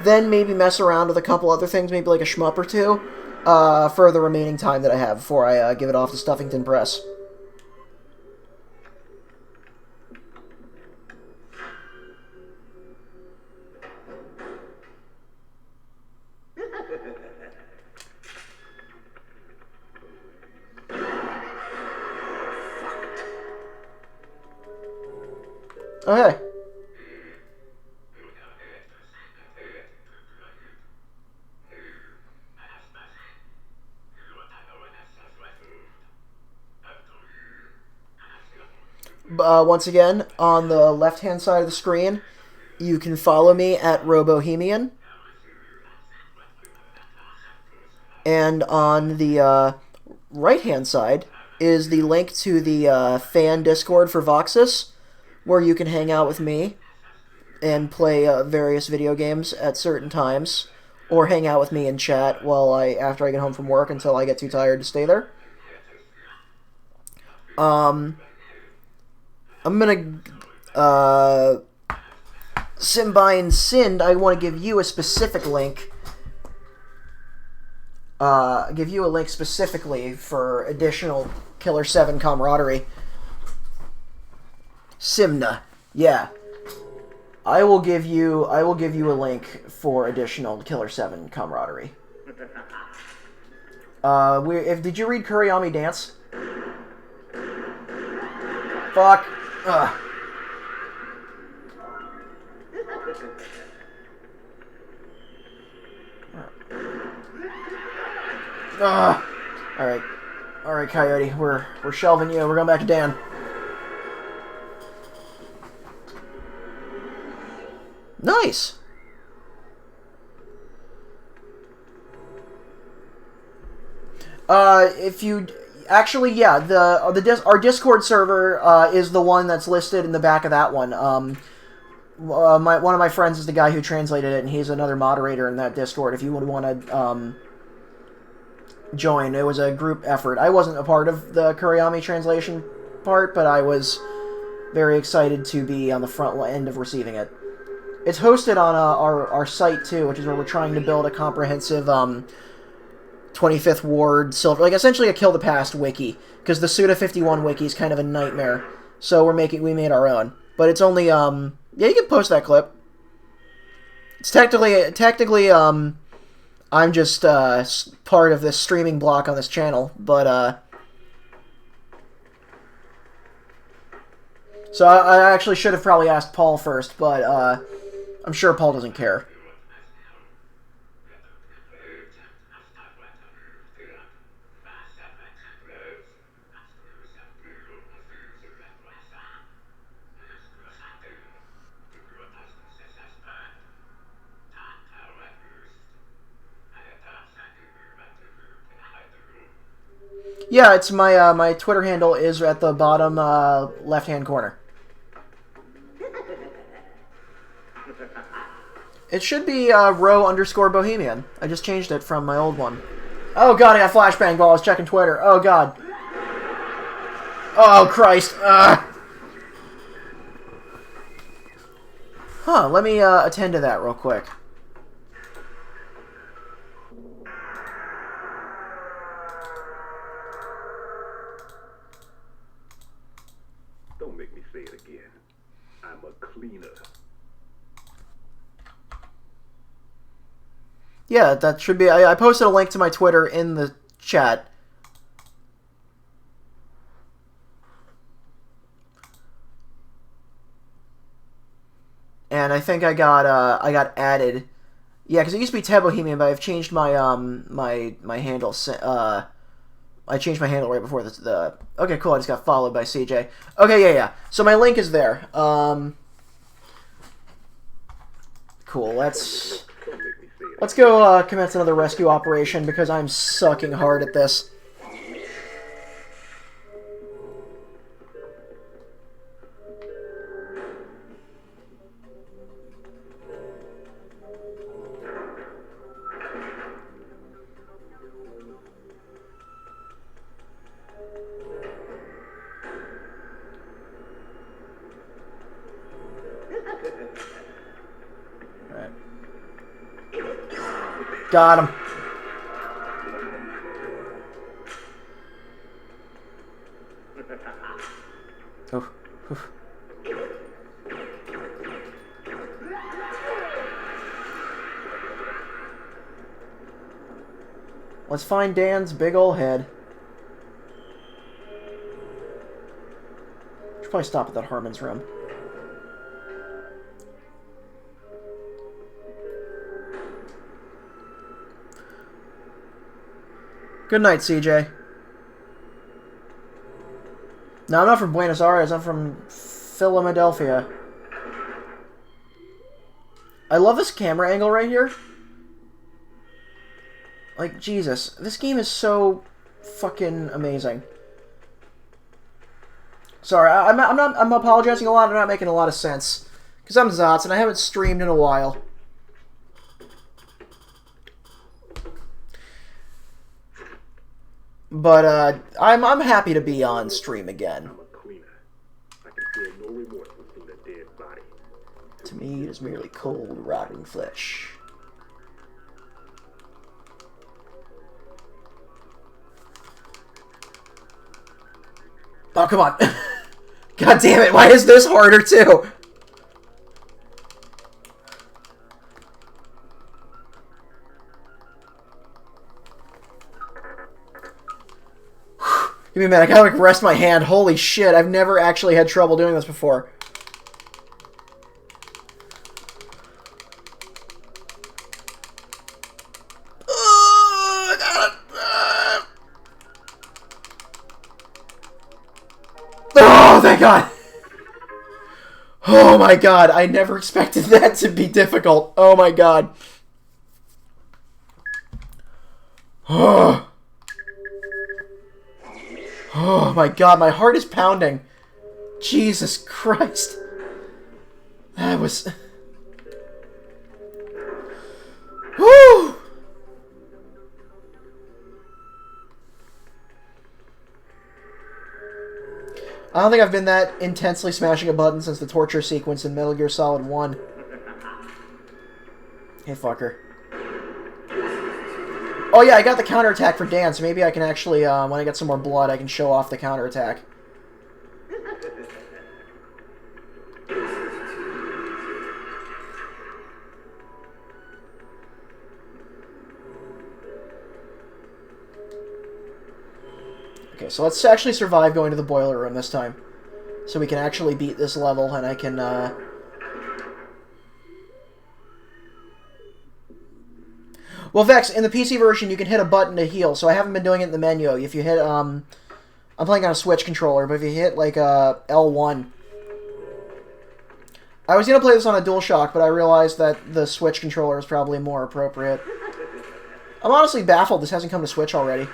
S1: then maybe mess around with a couple other things, maybe like a shmup or two, for the remaining time that I have before I give it off to Stuffington Press. Okay. Once again, on the left-hand side of the screen, you can follow me at Robohemian. And on the right-hand side is the link to the fan Discord for Voxus, where you can hang out with me and play various video games at certain times, or hang out with me in chat after I get home from work until I get too tired to stay there. I'm gonna, Simbine Sind, I want to give you a specific link. Give you a link specifically for additional Killer7 camaraderie. Simna, yeah. I will give you a link for additional Killer7 camaraderie. Did you read Kuriyami Dance? Fuck. Ugh. Ugh. All right, Coyote. We're shelving you. We're going back to Dan. Nice. If you actually, yeah, our Discord server is the one that's listed in the back of that one. One of my friends is the guy who translated it, and he's another moderator in that Discord. If you would want to join, it was a group effort. I wasn't a part of the Kuriyami translation part, but I was very excited to be on the front end of receiving it. It's hosted on our site too, which is where we're trying to build a comprehensive 25th Ward Silver, like essentially a Kill the Past wiki, because the Suda 51 wiki is kind of a nightmare. So we made our own, but it's only yeah, you can post that clip. It's technically I'm just part of this streaming block on this channel, but so I actually should have probably asked Paul first, but I'm sure Paul doesn't care. Yeah, it's my Twitter handle is at the bottom left-hand corner. It should be row_bohemian. I just changed it from my old one. Oh god, I got flashbang while I was checking Twitter. Oh god. Oh Christ. Huh, let me attend to that real quick.
S2: Don't make me say it again. I'm a cleaner.
S1: Yeah, that should be... I posted a link to my Twitter in the chat. And I think I got added. Yeah, because it used to be Ted Bohemian, but I've changed my my handle. I changed my handle right before the. Okay, cool. I just got followed by CJ. Okay, yeah. So my link is there. Cool. Let's go commence another rescue operation because I'm sucking hard at this. Got him. Oof. Oof. Let's find Dan's big ol' head. Should probably stop at that Harmon's room. Good night, CJ. No, I'm not from Buenos Aires. I'm from Philadelphia. I love this camera angle right here. Like, Jesus. This game is so fucking amazing. Sorry, I'm apologizing a lot. I'm not making a lot of sense. Because I'm Zots, and I haven't streamed in a while. But I'm happy to be on stream again.
S2: I'm a cleaner. I can feel no remorse for seeing a dead body.
S1: To me, it is merely cold, rotting flesh. Oh, come on. God damn it, why is this harder, too? Give me a minute, I gotta like rest my hand. Holy shit, I've never actually had trouble doing this before. Oh, thank God. Oh my God, I never expected that to be difficult. Oh my God. Oh. Oh my God, my heart is pounding. Jesus Christ. That was... Whew. I don't think I've been that intensely smashing a button since the torture sequence in Metal Gear Solid 1. Hey, fucker. Oh yeah, I got the counterattack for Dan, so maybe I can actually, when I get some more blood, I can show off the counterattack. Okay, so let's actually survive going to the boiler room this time. So we can actually beat this level, and I can, Well, Vex, in the PC version, you can hit a button to heal, so I haven't been doing it in the menu. If you hit, I'm playing on a Switch controller, but if you hit, like, L1... I was going to play this on a DualShock, but I realized that the Switch controller is probably more appropriate. I'm honestly baffled this hasn't come to Switch already.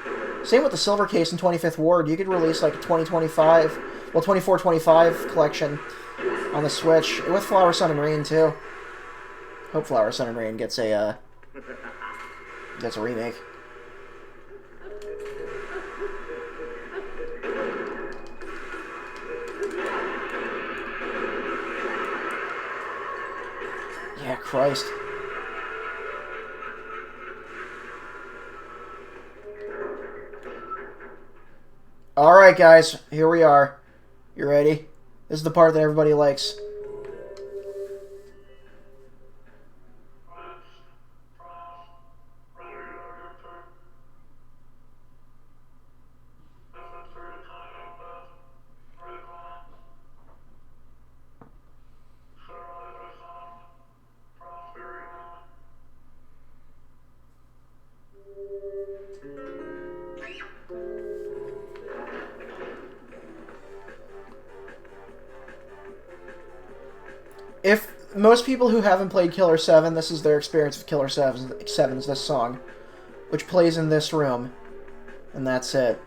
S1: Same with the Silver Case in 25th Ward. You could release, like, a 24-25 collection on the Switch, with Flower, Sun, and Rain, too. Hope Flower, Sun, and Rain gets a remake. Yeah, Christ. Alright, guys. Here we are. You ready? This is the part that everybody likes. If most people who haven't played Killer 7, this is their experience of Killer 7's this song, which plays in this room, and that's it.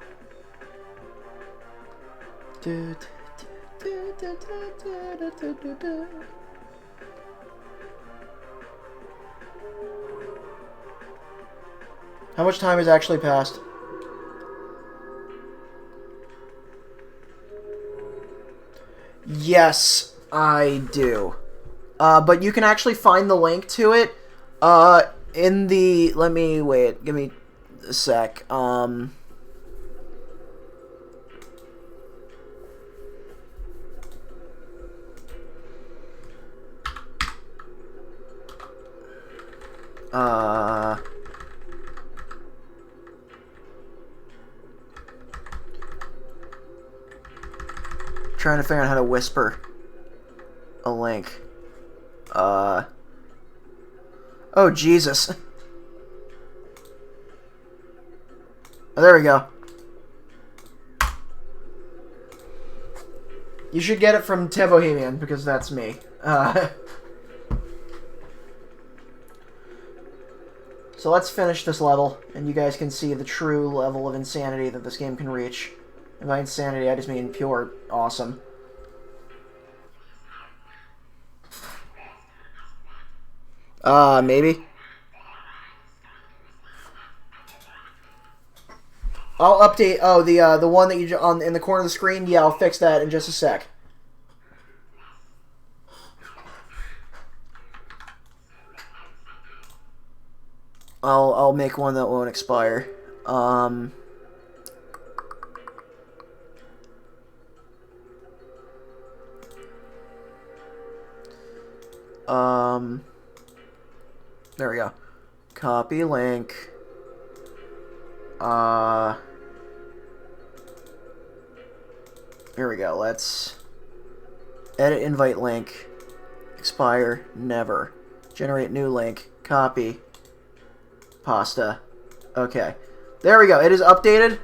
S1: How much time has actually passed? Yes, I do. But you can actually find the link to it in the... Let me... Wait, give me a sec. Trying to figure out how to whisper a link. Oh, Jesus. Oh, there we go. You should get it from Tevohemian, because that's me. So let's finish this level, and you guys can see the true level of insanity that this game can reach. And by insanity, I just mean pure awesome. Maybe. I'll update. Oh, the one that you in the corner of the screen. Yeah, I'll fix that in just a sec. I'll make one that won't expire. There we go. Copy link. Here we go. Let's edit invite link. Expire. Never. Generate new link. Copy. Pasta. Okay. There we go. It is updated.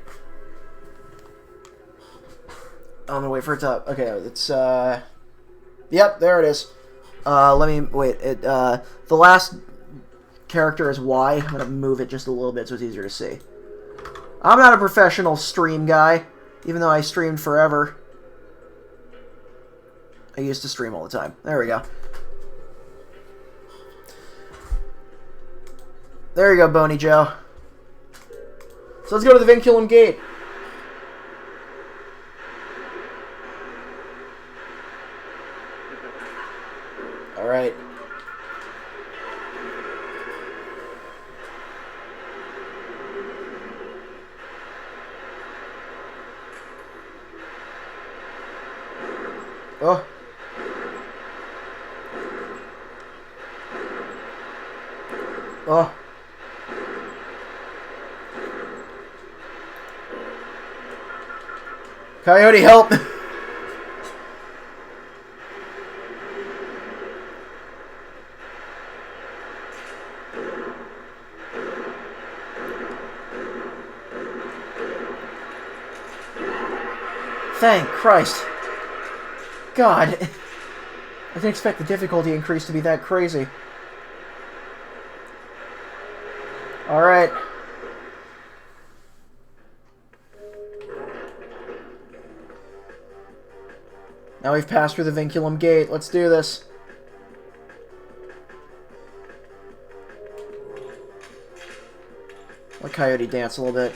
S1: I'm gonna wait for it to... Okay, it's, Yep, there it is. Let me... Wait. The last character is Y. I'm gonna move it just a little bit so it's easier to see. I'm not a professional stream guy, even though I streamed forever. I used to stream all the time. There we go. There you go, Boney Joe. So let's go to the Vinculum Gate. Alright. Oh. Oh. Coyote, help! Thank Christ. God. I didn't expect the difficulty increase to be that crazy. Alright. Now we've passed through the Vinculum Gate. Let's do this. Let Coyote dance a little bit.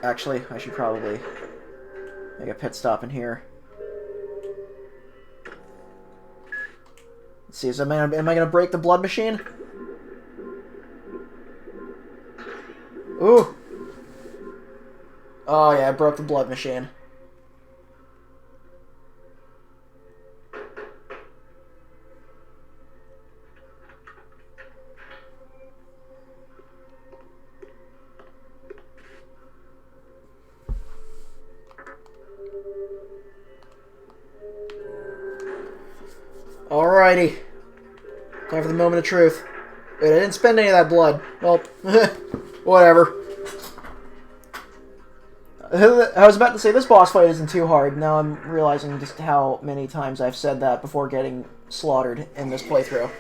S1: Actually, I should probably make a pit stop in here. Let's see, am I going to break the blood machine? Ooh! Oh yeah, I broke the blood machine. Alrighty. Time for the moment of truth. Wait, I didn't spend any of that blood. Well, whatever. I was about to say this boss fight isn't too hard. Now I'm realizing just how many times I've said that before getting slaughtered in this playthrough.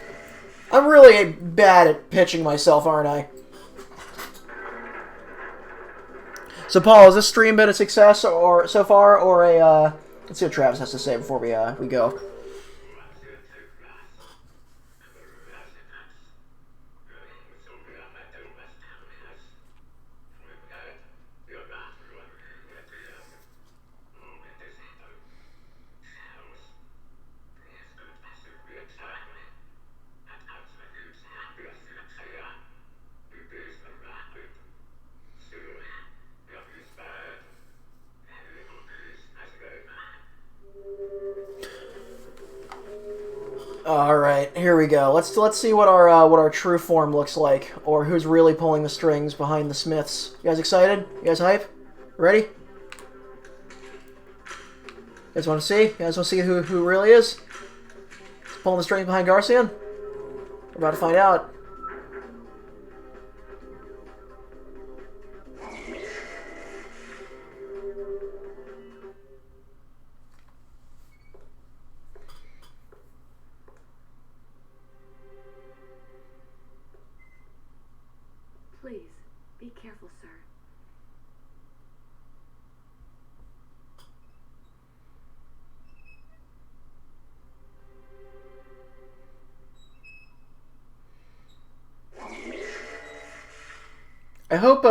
S1: I'm really bad at pitching myself, aren't I? So, Paul, is this stream been a success or so far, or a? Let's see what Travis has to say before we go. All right, here we go. Let's see what our true form looks like, or who's really pulling the strings behind the Smiths. You guys excited? You guys hype? Ready? You guys want to see? You guys want to see who really is pulling the strings behind Garcian? We're about to find out.
S4: Please, be careful, sir.
S1: I hope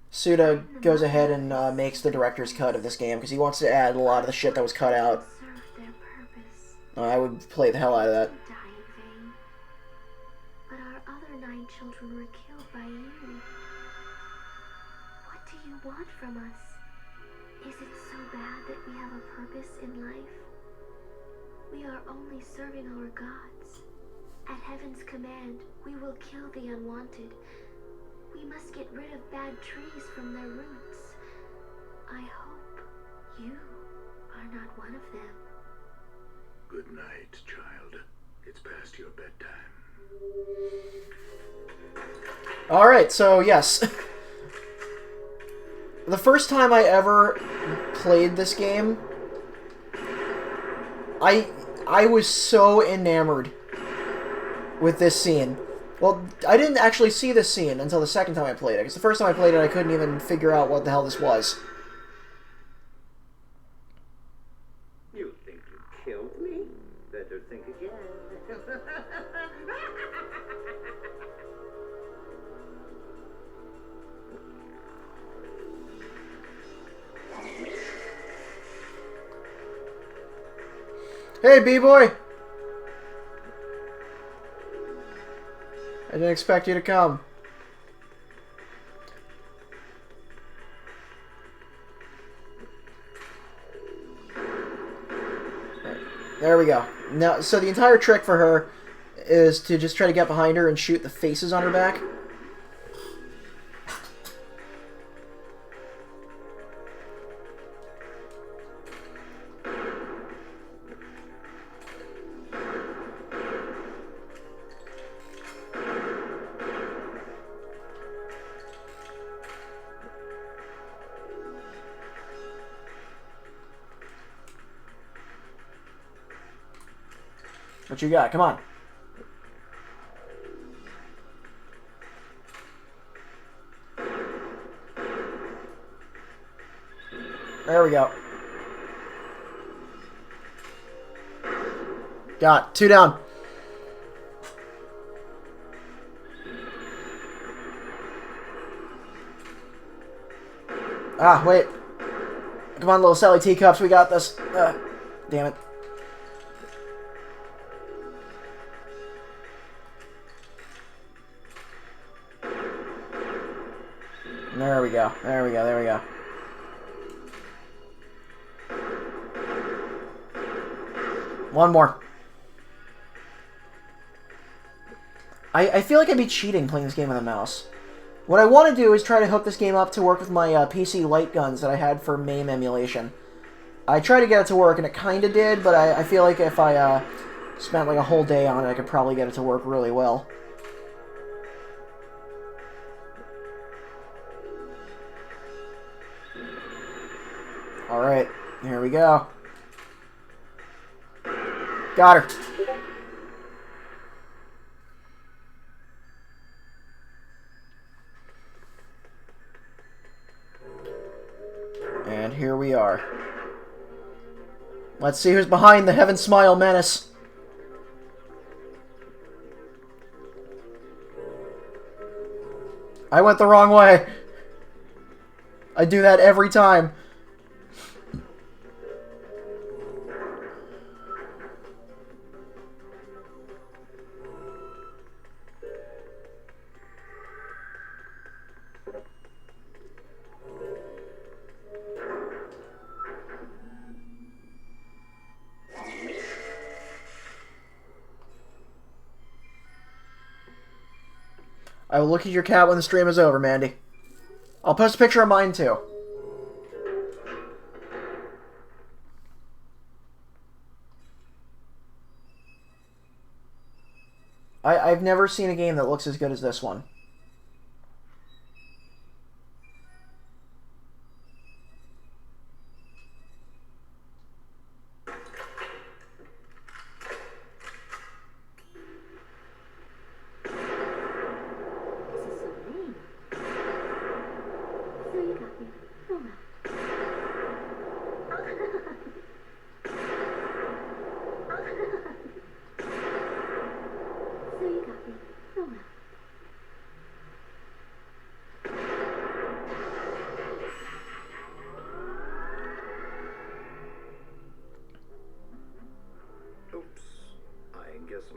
S1: Suda goes ahead and makes the director's cut of this game, because he wants to add a lot of the shit that was cut out.
S4: Serve their purpose.
S1: I would play the hell out of that.
S4: Die in vain. But our other 9 children were killed by you. What do you want from us? Is it so bad that we have a purpose in life? We are only serving our gods. At heaven's command, we will kill the unwanted. We must get rid of bad trees from their roots. I hope you are not one of them.
S2: Good night, child. It's past your bedtime.
S1: Alright, so yes. The first time I ever played this game, I was so enamored with this scene. Well, I didn't actually see this scene until the second time I played it, because the first time I played it, I couldn't even figure out what the hell this was.
S3: You think you killed me? Better think again.
S1: Hey, B-boy! I didn't expect you to come. There we go. Now, so the entire trick for her is to just try to get behind her and shoot the faces on her back. What you got? Come on. There we go. Got 2 down. Ah, wait. Come on, little Sally teacups, we got this. Damn it. There we go. There we go. There we go. One more. I feel like I'd be cheating playing this game with a mouse. What I want to do is try to hook this game up to work with my PC light guns that I had for MAME emulation. I tried to get it to work, and it kind of did, but I feel like if I spent like a whole day on it, I could probably get it to work really well. Alright, here we go. Got her. And here we are. Let's see who's behind the Heaven Smile menace. I went the wrong way. I do that every time. I will look at your cat when the stream is over, Mandy. I'll post a picture of mine, too. I've never seen a game that looks as good as this one.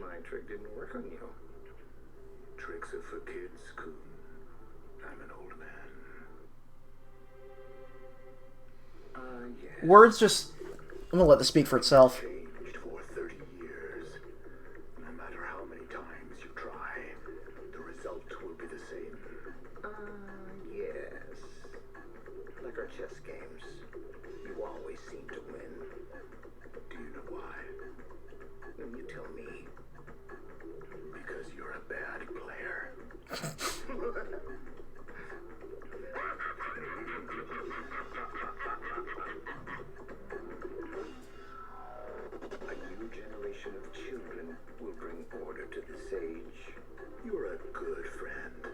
S2: My trick didn't work on you. Tricks are for kids, Coon. I'm an old man. Yes.
S1: Words just... I'm gonna let this speak for itself.
S2: Changed for 30 years. No matter how many times you try, the result will be the same. Yes. Like our chess games. You always seem to win. Do you know why? When you tell me. Because you're a bad player. A new generation of children will bring order to this age. You're a good friend,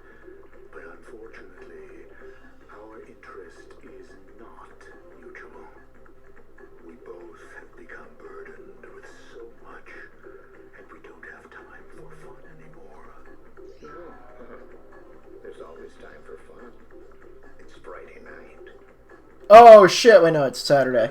S2: but unfortunately, our interest is not mutual. We both have become burdened with so much, and we don't have time for fun anymore. There's always time for fun. It's Friday night.
S1: Oh shit, wait no, it's Saturday.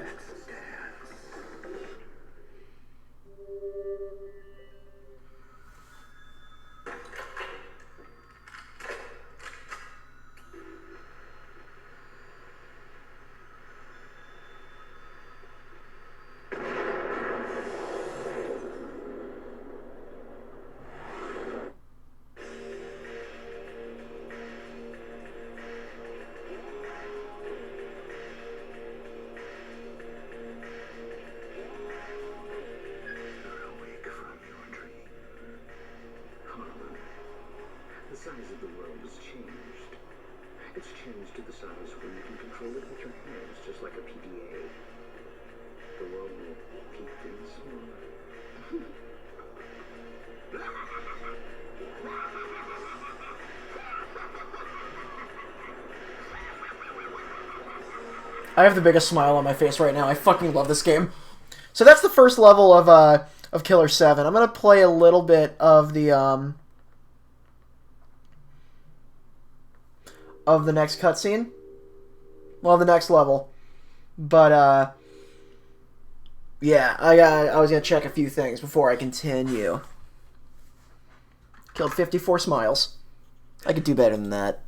S2: The size of the world has changed. It's changed to the size where you can control it with your hands, just like a PDA. The world will keep things smaller.
S1: I have the biggest smile on my face right now. I fucking love this game. So that's the first level of of Killer 7. I'm gonna play a little bit of the next cutscene. Well, the next level. But yeah, I was gonna check a few things before I continue. Killed 54 smiles. I could do better than that.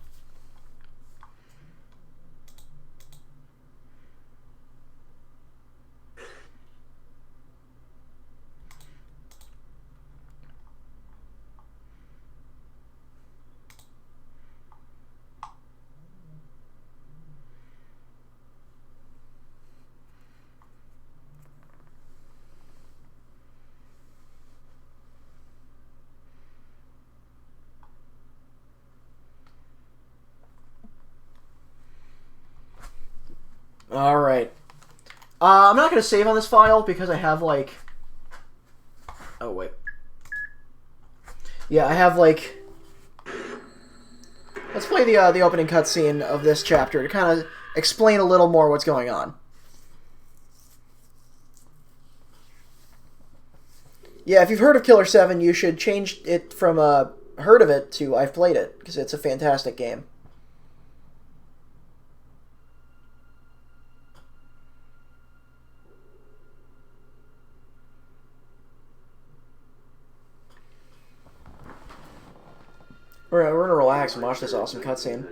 S1: Alright. I'm not going to save on this file because I have, like... Oh, wait. Yeah, I have, like... Let's play the opening cutscene of this chapter to kind of explain a little more what's going on. Yeah, if you've heard of Killer 7, you should change it from heard of it to I've played it, because it's a fantastic game. We're gonna relax and watch this awesome cutscene.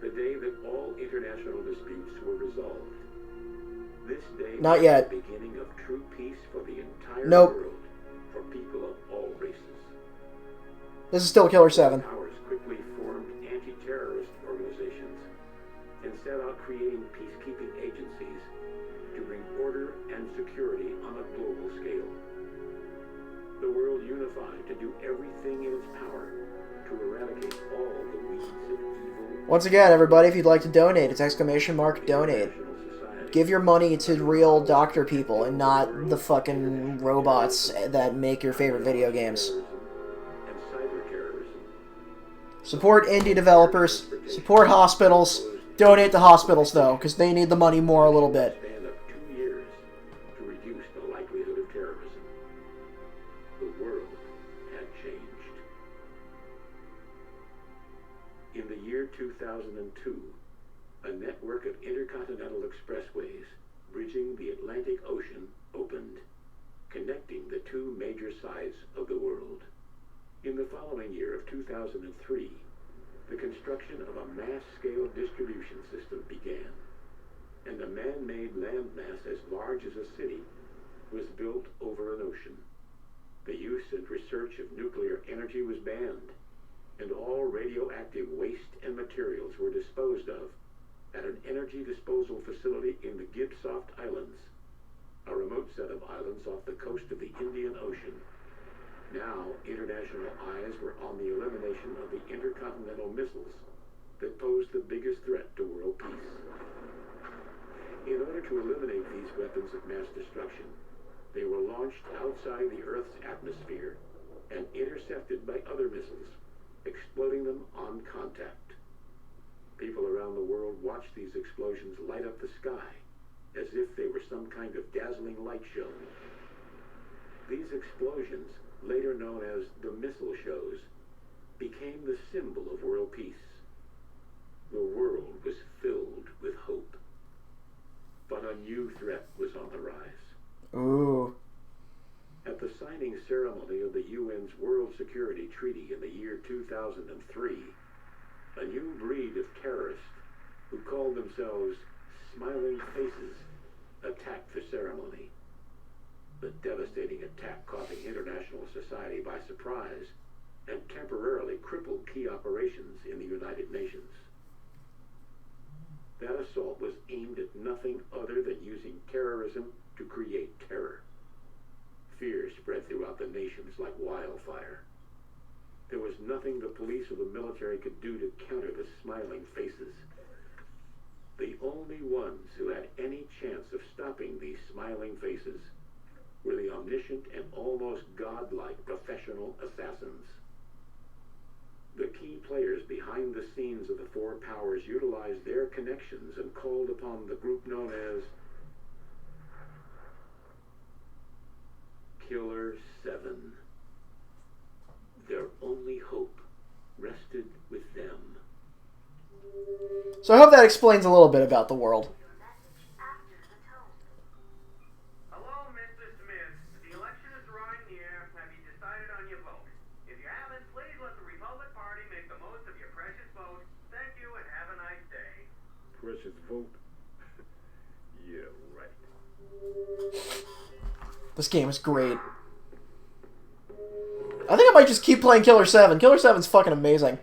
S2: The day that all international disputes were resolved. This day
S1: Not yet.
S2: was the beginning of true peace for the entire
S1: Nope.
S2: world, for people of all races.
S1: This is still Killer 7.
S2: Powers quickly formed anti-terrorist organizations and set out creating peacekeeping agencies to bring order and security on a global scale. The world unified to do everything in its power to eradicate all the weeds of evil.
S1: Once again, everybody, if you'd like to donate, it's !donate. Give your money to real doctor people and not the fucking robots that make your favorite video games.
S2: And cyber terrorism.
S1: Support indie developers. Support hospitals. Donate to hospitals, though, because they need the money more a little bit.
S2: Span of 2 years to reduce the likelihood of terrorism. The world had changed. In the year 2002, a network of intercontinental expressways bridging the Atlantic Ocean opened, connecting the two major sides of the world. In the following year of 2003, the construction of a mass-scale distribution system began, and a man-made landmass as large as a city was built over an ocean. The use and research of nuclear energy was banned, and all radioactive waste and materials were disposed of at an energy disposal facility in the Gibsoft Islands, a remote set of islands off the coast of the Indian Ocean. Now, international eyes were on the elimination of the intercontinental missiles that posed the biggest threat to world peace. In order to eliminate these weapons of mass destruction, they were launched outside the Earth's atmosphere and intercepted by other missiles, exploding them on contact. People around the world watched these explosions light up the sky as if they were some kind of dazzling light show. These explosions, later known as the missile shows, became the symbol of world peace. The world was filled with hope. But a new threat was on the rise.
S1: Ooh.
S2: At the signing ceremony of the UN's World Security Treaty in the year 2003, a new breed of terrorists who called themselves Smiling Faces attacked the ceremony. The devastating attack caught the international society by surprise and temporarily crippled key operations in the United Nations. That assault was aimed at nothing other than using terrorism to create terror. Fear spread throughout the nations like wildfire. There was nothing the police or the military could do to counter the Smiling Faces. The only ones who had any chance of stopping these Smiling Faces were the omniscient and almost godlike professional assassins. The key players behind the scenes of the four powers utilized their connections and called upon the group known as
S1: So I hope that explains a little bit about the world.
S3: Hello, Mr. Smith. The election is drawing near. Have you decided on your vote? If you haven't, please let the Republican Party make the most of your precious vote. Thank you and have a nice day.
S2: Precious vote? Yeah, right.
S1: This game is great. I think I might just keep playing Killer 7. Killer 7's fucking amazing.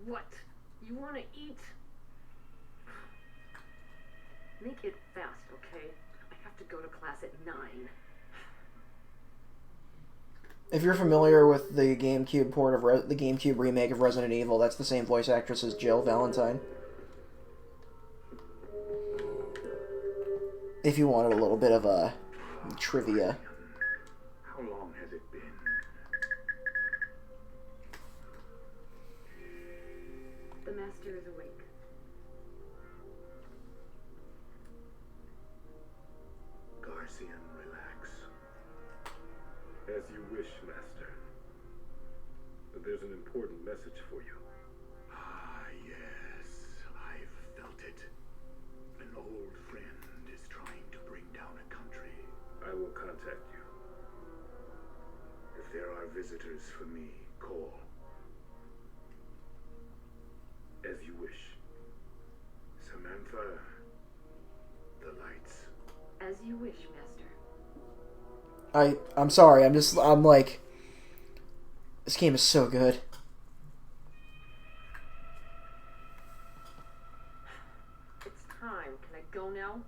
S5: What? You want to eat? Make it fast, okay? I have to go to class at 9.
S1: If you're familiar with the GameCube port of the GameCube remake of Resident Evil, that's the same voice actress as Jill Valentine. If you wanted a little bit of a trivia.
S2: How long has it been?
S5: The master is awake.
S2: Garcian, relax. As you wish, Master. But there's an important message for you. Ah, yes. I've felt it. An old friend is trying to bring down a country. I will contact you. If there are visitors for me, call. As you wish. Samantha, the lights.
S5: As you wish, master.
S1: I'm sorry, I'm like, this game is so good.
S5: It's time. Can I go now?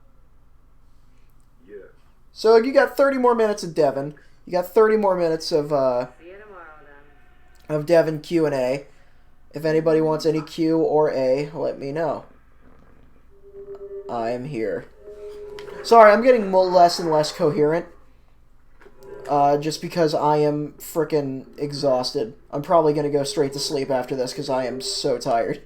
S2: Yeah.
S1: So you got 30 more minutes of Devon. You got 30 more minutes of
S5: See you tomorrow, then.
S1: Devon Q&A. If anybody wants any Q or A, let me know. I am here. Sorry, I'm getting less and less coherent. Just because I am frickin' exhausted. I'm probably going to go straight to sleep after this because I am so tired.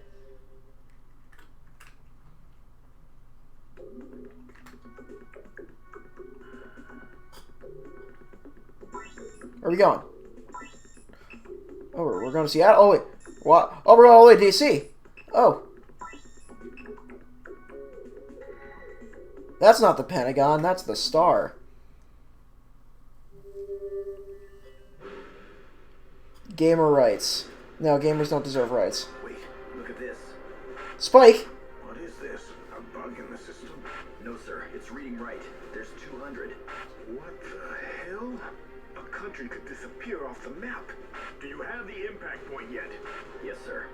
S1: Where are we going? Oh, we're going to Seattle? Oh, wait. What? Oh, we're going all the way to DC. Oh. That's not the Pentagon. That's the Star. Gamer rights. No, gamers don't deserve rights.
S2: Wait, look at this.
S1: Spike!
S2: What is this? A bug in the system? No, sir. It's reading right. There's 200. What the hell? A country could disappear off the map. Do you have the impact point yet? Yes, sir.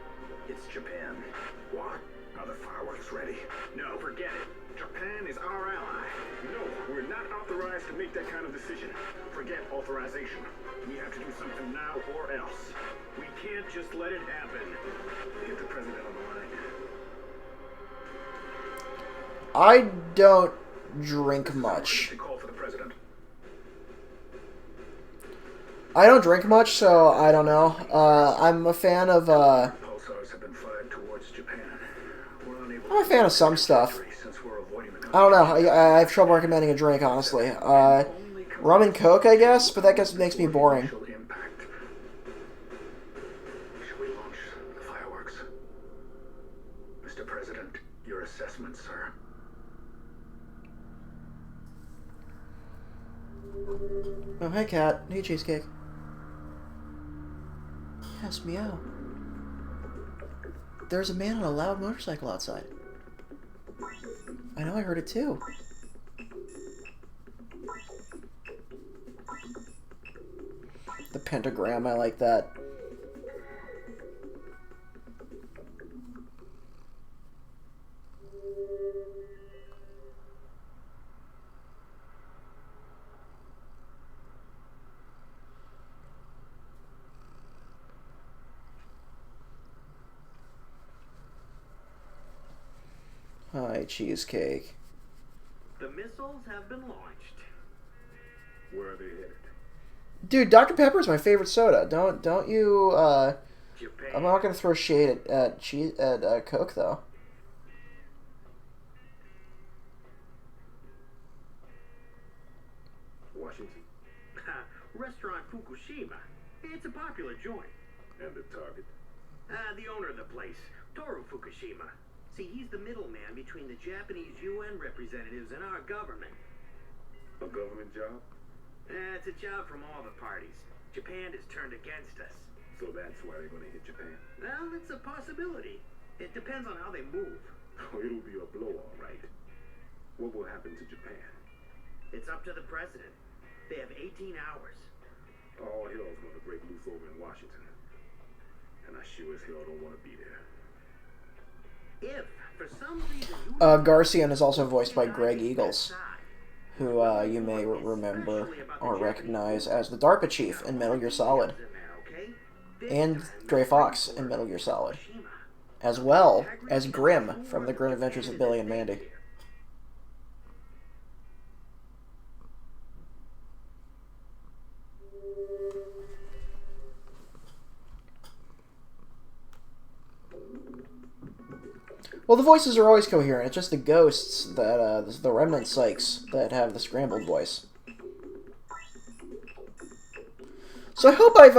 S2: It's Japan. What? Are the fireworks ready? No, forget it. Japan is our ally. No, we're not authorized to make that kind of decision. Forget authorization. We have to do something now or else. We can't just let it happen. Get the president on the line.
S1: I don't drink much.
S2: Call for the president.
S1: I don't drink much, so I don't know. I'm a fan of,
S2: Pulsars have been fired towards Japan. We're unable
S1: I'm a fan of some stuff.
S2: since we're avoiding the
S1: I don't know. I have trouble recommending a drink, honestly. Rum and Coke, I guess, but that just makes me boring.
S2: impact. Should we launch the fireworks? Mr. President, your assessment, sir.
S1: Oh, hey, cat. Hey, cheesecake. Yes, meow. There's a man on a loud motorcycle outside. I know, I heard it too. The pentagram, I like that. Hi, cheesecake.
S3: The missiles have been launched.
S2: Where are they headed?
S1: Dude, Dr. Pepper is my favorite soda. Don't you?
S3: Japan.
S1: I'm not gonna throw shade at Coke though.
S2: Washington.
S3: Restaurant Fukushima. It's a popular joint.
S2: And the target.
S3: The owner of the place, Toru Fukushima. See, he's the middleman between the Japanese UN representatives and our government.
S2: A government job?
S3: It's a job from all the parties. Japan has turned against us.
S2: So that's why they're gonna hit Japan.
S3: Well, it's a possibility. It depends on how they move.
S2: Oh, it'll be a blow, all right. What will happen to Japan?
S3: It's up to the president. They have 18 hours.
S2: All hell's gonna break loose over in Washington. And I sure as hell don't want to be there.
S3: If, for some reason...
S1: Garcian is also voiced by Greg Eagles, who you may remember or recognize as the DARPA chief in Metal Gear Solid, and Gray Fox in Metal Gear Solid, as well as Grim from The Grim Adventures of Billy and Mandy. Well, the voices are always coherent. It's just the ghosts that, the remnant psychs that have the scrambled voice. So I hope I've,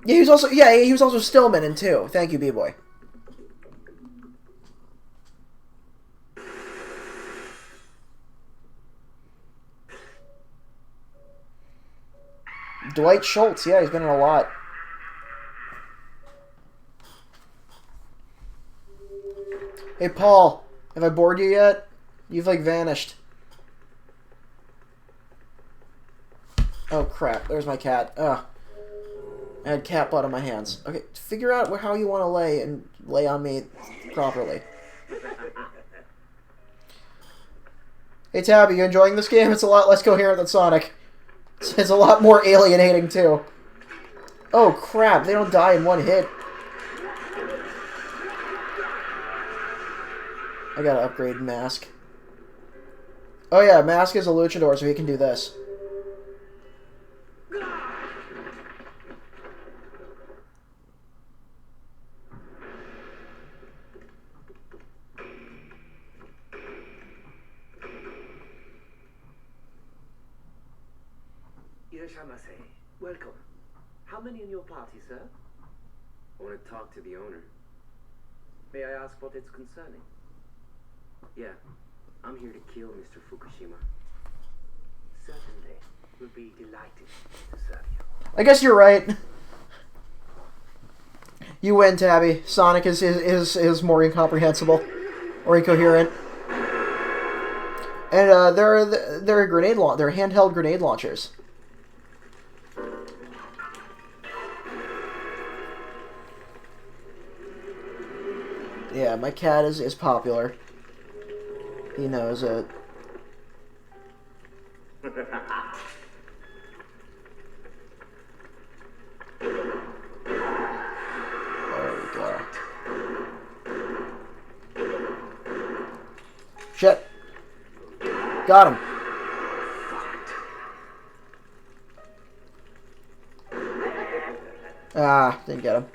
S1: yeah, he was also Stillman in 2. Thank you, B-Boy. Dwight Schultz, yeah, he's been in a lot. Hey, Paul, have I bored you yet? You've, like, vanished. Oh, crap. There's my cat. Ugh. I had cat butt on my hands. Okay, figure out how you want to lay and lay on me properly. Hey, Tabby, you enjoying this game? It's a lot less coherent than Sonic. It's a lot more alienating, too. Oh, crap. They don't die in one hit. I gotta upgrade Mask. Oh yeah, Mask is a luchador, so he can do this.
S6: Irashamase. Welcome. How many in your party, sir?
S7: I want to talk to the owner.
S6: May I ask what it's concerning?
S7: Yeah, I'm here to kill Mr. Fukushima.
S6: Certainly. We'll be delighted to serve you.
S1: I guess you're right. You win, Tabby. Sonic is more incomprehensible or incoherent. And they're handheld grenade launchers. Yeah, my cat is popular. He knows it. There we go. Shit. Got him. Ah, didn't get him.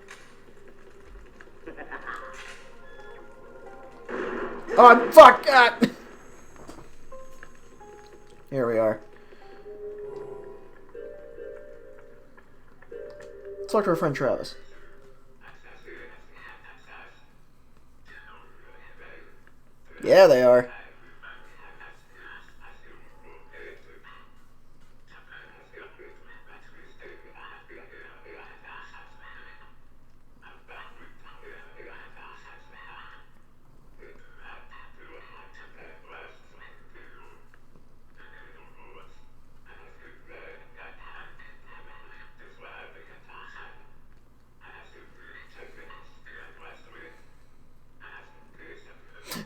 S1: Oh, fuck! Ah. Here we are. Let's talk to our friend Travis. Yeah, they are.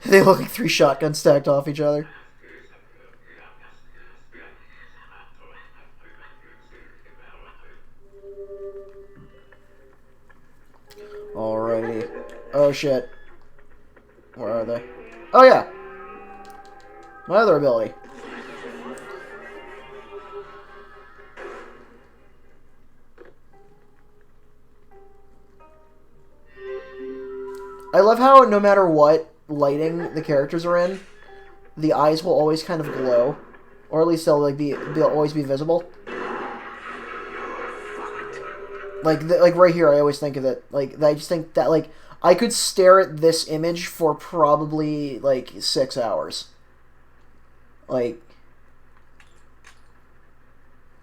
S1: They look like 3 shotguns stacked off each other. Alrighty. Oh shit. Where are they? Oh yeah! My other ability. I love how no matter what lighting the characters are in, the eyes will always kind of glow, or at least they'll always be visible. Like right here, I always think of it. Like I just think that like I could stare at this image for probably like 6 hours. Like,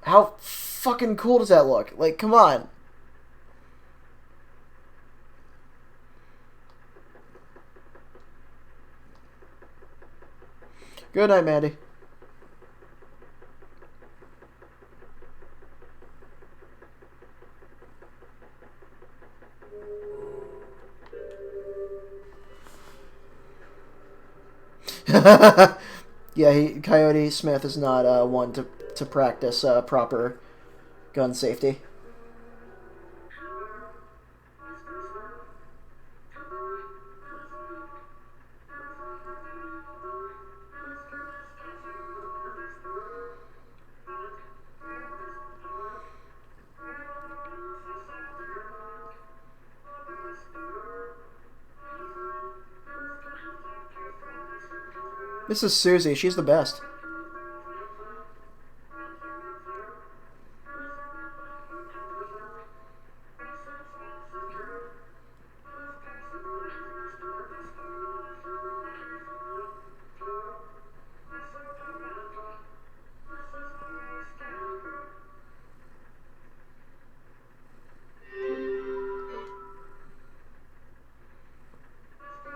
S1: how fucking cool does that look? Like, come on. Good night, Mandy. Yeah, Coyote Smith is not one to practice proper gun safety. This is Susie. She's the best.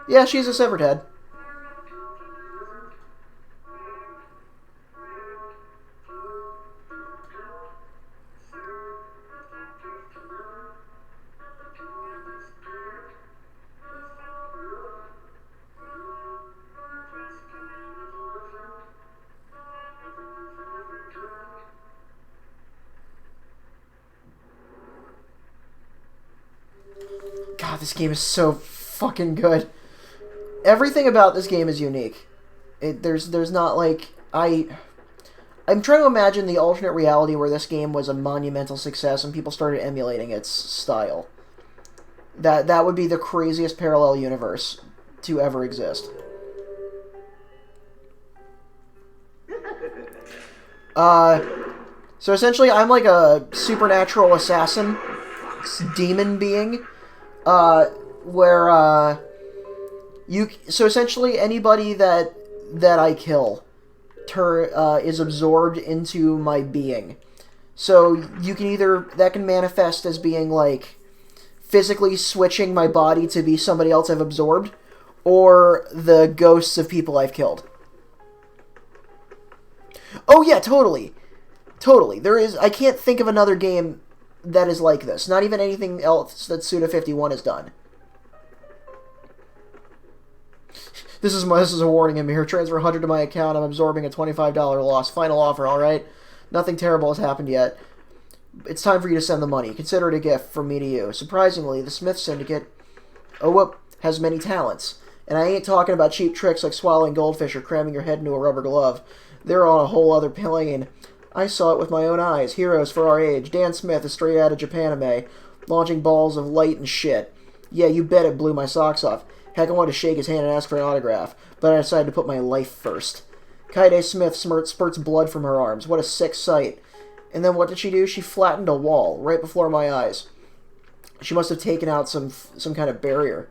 S1: Yeah, she's a severed head. God, this game is so fucking good. Everything about this game is unique. There's not like I'm trying to imagine the alternate reality where this game was a monumental success and people started emulating its style. That would be the craziest parallel universe to ever exist. So essentially, I'm like a supernatural assassin, demon being, where so essentially anybody that I kill is absorbed into my being. So you can that can manifest as being like physically switching my body to be somebody else I've absorbed, or the ghosts of people I've killed. Oh yeah, totally. I can't think of another game that is like this. Not even anything else that Suda51 has done. This is a warning in here. Transfer 100 to my account. I'm absorbing a $25 loss. Final offer, alright? Nothing terrible has happened yet. It's time for you to send the money. Consider it a gift from me to you. Surprisingly, the Smith Syndicate, has many talents. And I ain't talking about cheap tricks like swallowing goldfish or cramming your head into a rubber glove. They're on a whole other plane. I saw it with my own eyes. Heroes for our age. Dan Smith is straight out of Japanime, launching balls of light and shit. Yeah, you bet it blew my socks off. Heck, I wanted to shake his hand and ask for an autograph, but I decided to put my life first. Kaede Smith spurts blood from her arms. What a sick sight. And then what did she do? She flattened a wall right before my eyes. She must have taken out some kind of barrier.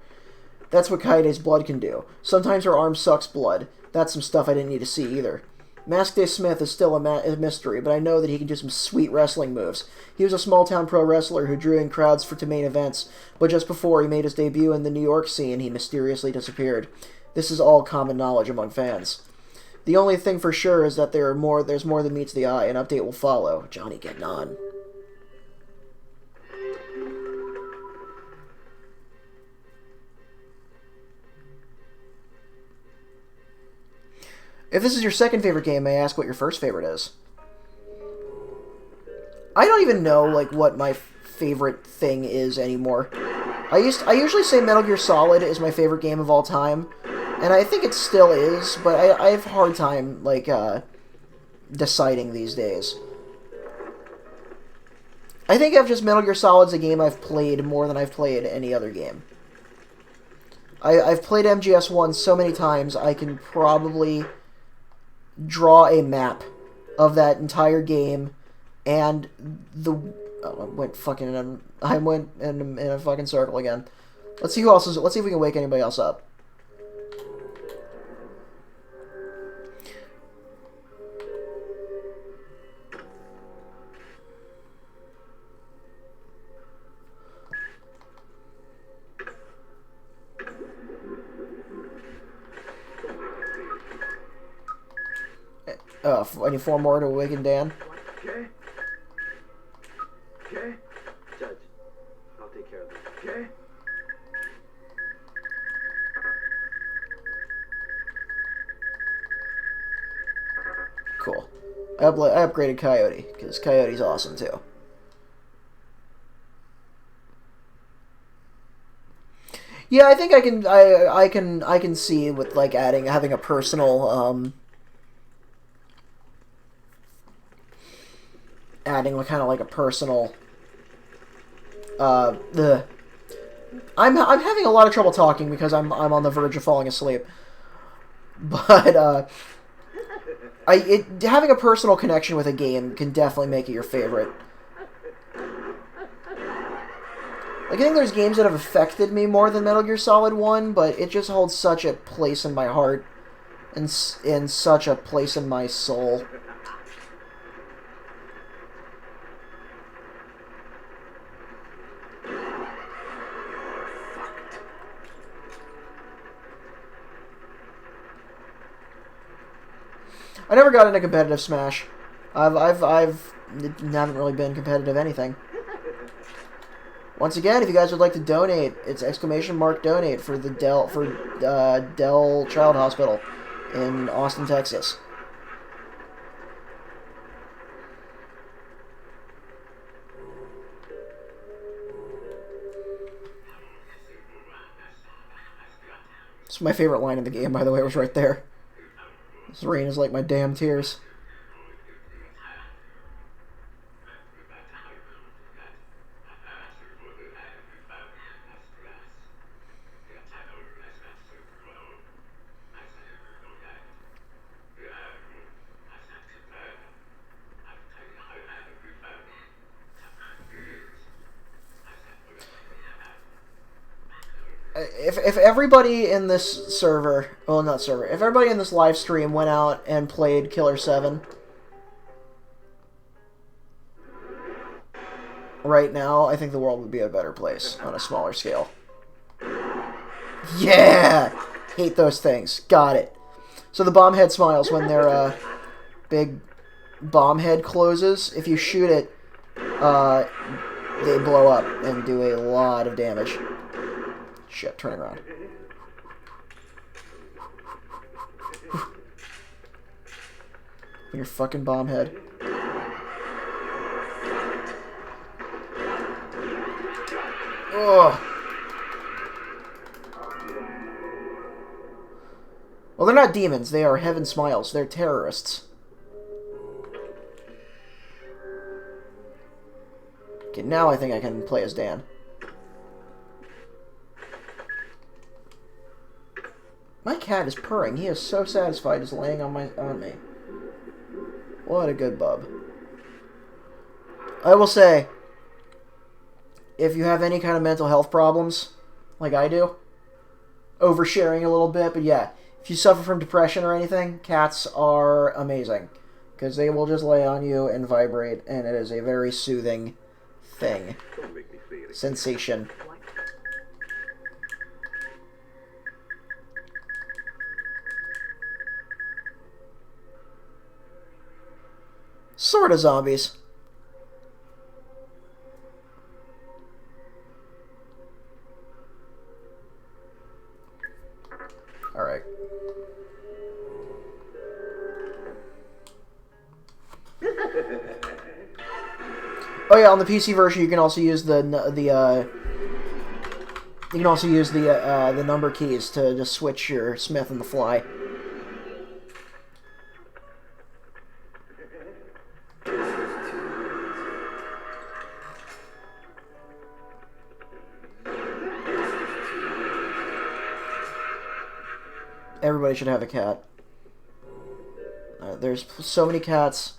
S1: That's what Kaede's blood can do. Sometimes her arm sucks blood. That's some stuff I didn't need to see either. Mask Day Smith is still a mystery, but I know that he can do some sweet wrestling moves. He was a small-town pro wrestler who drew in crowds to main events, but just before he made his debut in the New York scene, he mysteriously disappeared. This is all common knowledge among fans. The only thing for sure is that there's more than meets the eye. An update will follow. Johnny getting on. If this is your second favorite game, may I ask what your first favorite is? I don't even know like what my favorite thing is anymore. I usually say Metal Gear Solid is my favorite game of all time, and I think it still is, but I have a hard time like deciding these days. I think Metal Gear Solid's a game I've played more than I've played any other game. I've played MGS1 so many times, I can probably draw a map of that entire game, and the... Oh, I went in a fucking circle again. Let's see who else is... Let's see if we can wake anybody else up. I need 4 more to awaken Dan.
S6: Okay. Okay. Judge, I'll take care of them. Okay.
S1: Cool. I upgraded Coyote, because Coyote's awesome too. Yeah, I think I can see with like having a personal adding kind of like a personal I'm having a lot of trouble talking because I'm on the verge of falling asleep. But having a personal connection with a game can definitely make it your favorite. Like, I think there's games that have affected me more than Metal Gear Solid 1, but it just holds such a place in my heart and such a place in my soul. I never got into competitive Smash. I haven't really been competitive anything. Once again, if you guys would like to donate, it's !donate for the Dell Child Hospital in Austin, Texas. It's my favorite line in the game, by the way, was right there. This rain is like my damn tears. If everybody in this server, well, not server, if everybody in this live stream went out and played Killer7 right now, I think the world would be a better place on a smaller scale. Yeah! Hate those things. Got it. So the bomb head smiles when their big bomb head closes. If you shoot it, they blow up and do a lot of damage. Shit, turning around. Your fucking bomb head. Ugh. Well, they're not demons. They are Heaven Smiles. They're terrorists. Okay, now I think I can play as Dan. My cat is purring. He is so satisfied just laying on me. What a good bub. I will say, if you have any kind of mental health problems, like I do, oversharing a little bit, but yeah, if you suffer from depression or anything, cats are amazing. Because they will just lay on you and vibrate, and it is a very soothing thing. Sensation. Sorta zombies. Alright. Oh yeah, on the PC version you can also use the number keys to just switch your Smith on the fly. Everybody should have a cat. There's so many cats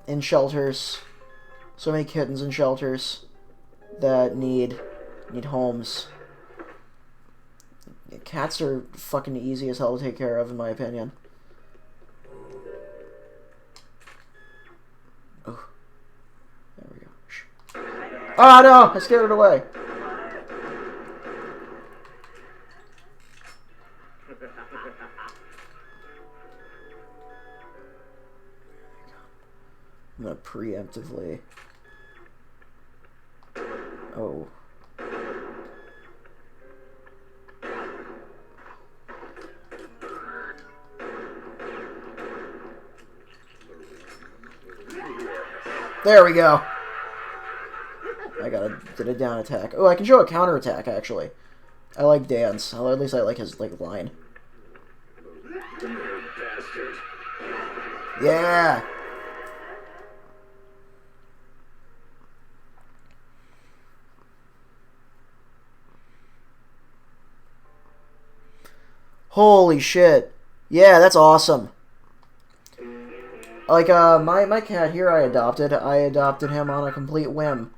S1: in shelters, so many kittens in shelters that need homes. Cats are fucking easy as hell to take care of, in my opinion. Oh, there we go. Shh. Oh no! I scared it away. I'm gonna preemptively. Oh. There we go. I did a down attack. Oh, I can show a counter attack actually. I like Dan's. Or at least I like his line. Yeah. Holy shit. Yeah, that's awesome. Like, my cat here I adopted him on a complete whim.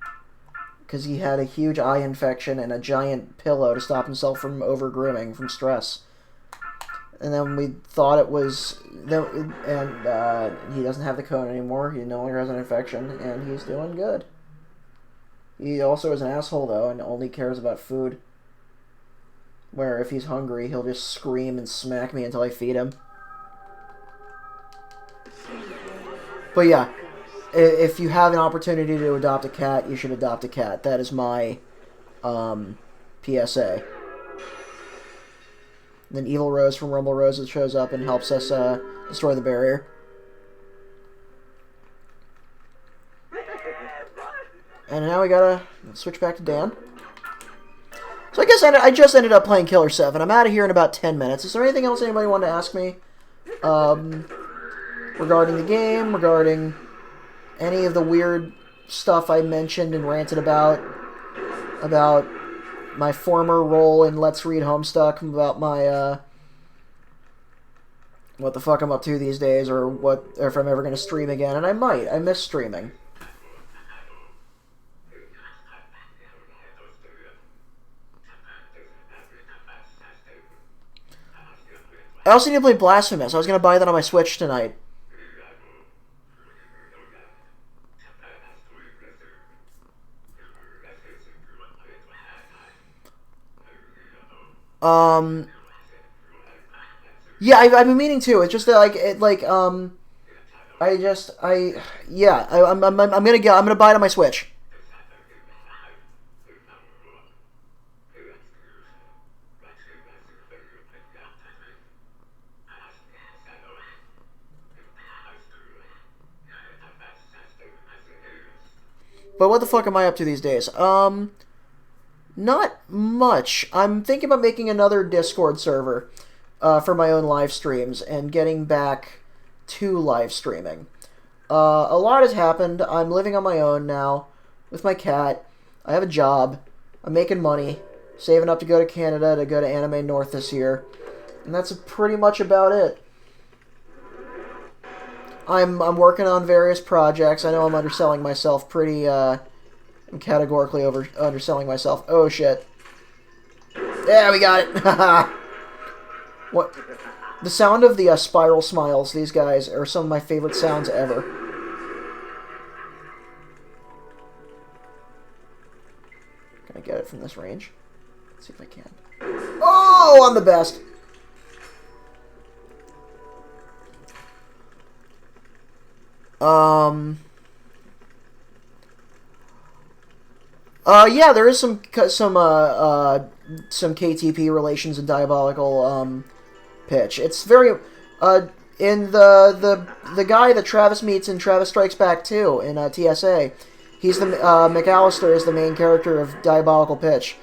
S1: Because he had a huge eye infection and a giant pillow to stop himself from over-grooming, from stress. And then we thought it was... And he doesn't have the cone anymore, he no longer has an infection, and he's doing good. He also is an asshole, though, and only cares about food. Where if he's hungry, he'll just scream and smack me until I feed him. But yeah, if you have an opportunity to adopt a cat, you should adopt a cat. That is my PSA. Then Evil Rose from Rumble Roses shows up and helps us destroy the barrier. And now we gotta switch back to Dan. So I guess I just ended up playing Killer7. I'm out of here in about 10 minutes. Is there anything else anybody wanted to ask me? Regarding the game, regarding any of the weird stuff I mentioned and ranted about my former role in Let's Read Homestuck, about my, what the fuck I'm up to these days, or if I'm ever going to stream again, and I might. I miss streaming. I also need to play Blasphemous. I was going to buy that on my Switch tonight. Yeah, I've been meaning to. It's just that, I'm gonna buy it on my Switch. But what the fuck am I up to these days? Not much. I'm thinking about making another Discord server for my own live streams and getting back to live streaming. A lot has happened. I'm living on my own now with my cat. I have a job. I'm making money. Saving up to go to Canada to go to Anime North this year. And that's pretty much about it. I'm working on various projects. I know I'm underselling myself pretty, I'm categorically underselling myself. Oh, shit. Yeah, we got it. What? The sound of the spiral smiles, these guys, are some of my favorite sounds ever. Can I get it from this range? Let's see if I can. Oh, I'm the best. Yeah, there is some KTP relations and diabolical, pitch. It's very, in the guy that Travis meets in Travis Strikes Back 2 in, TSA, he's the, McAllister is the main character of Diabolical Pitch.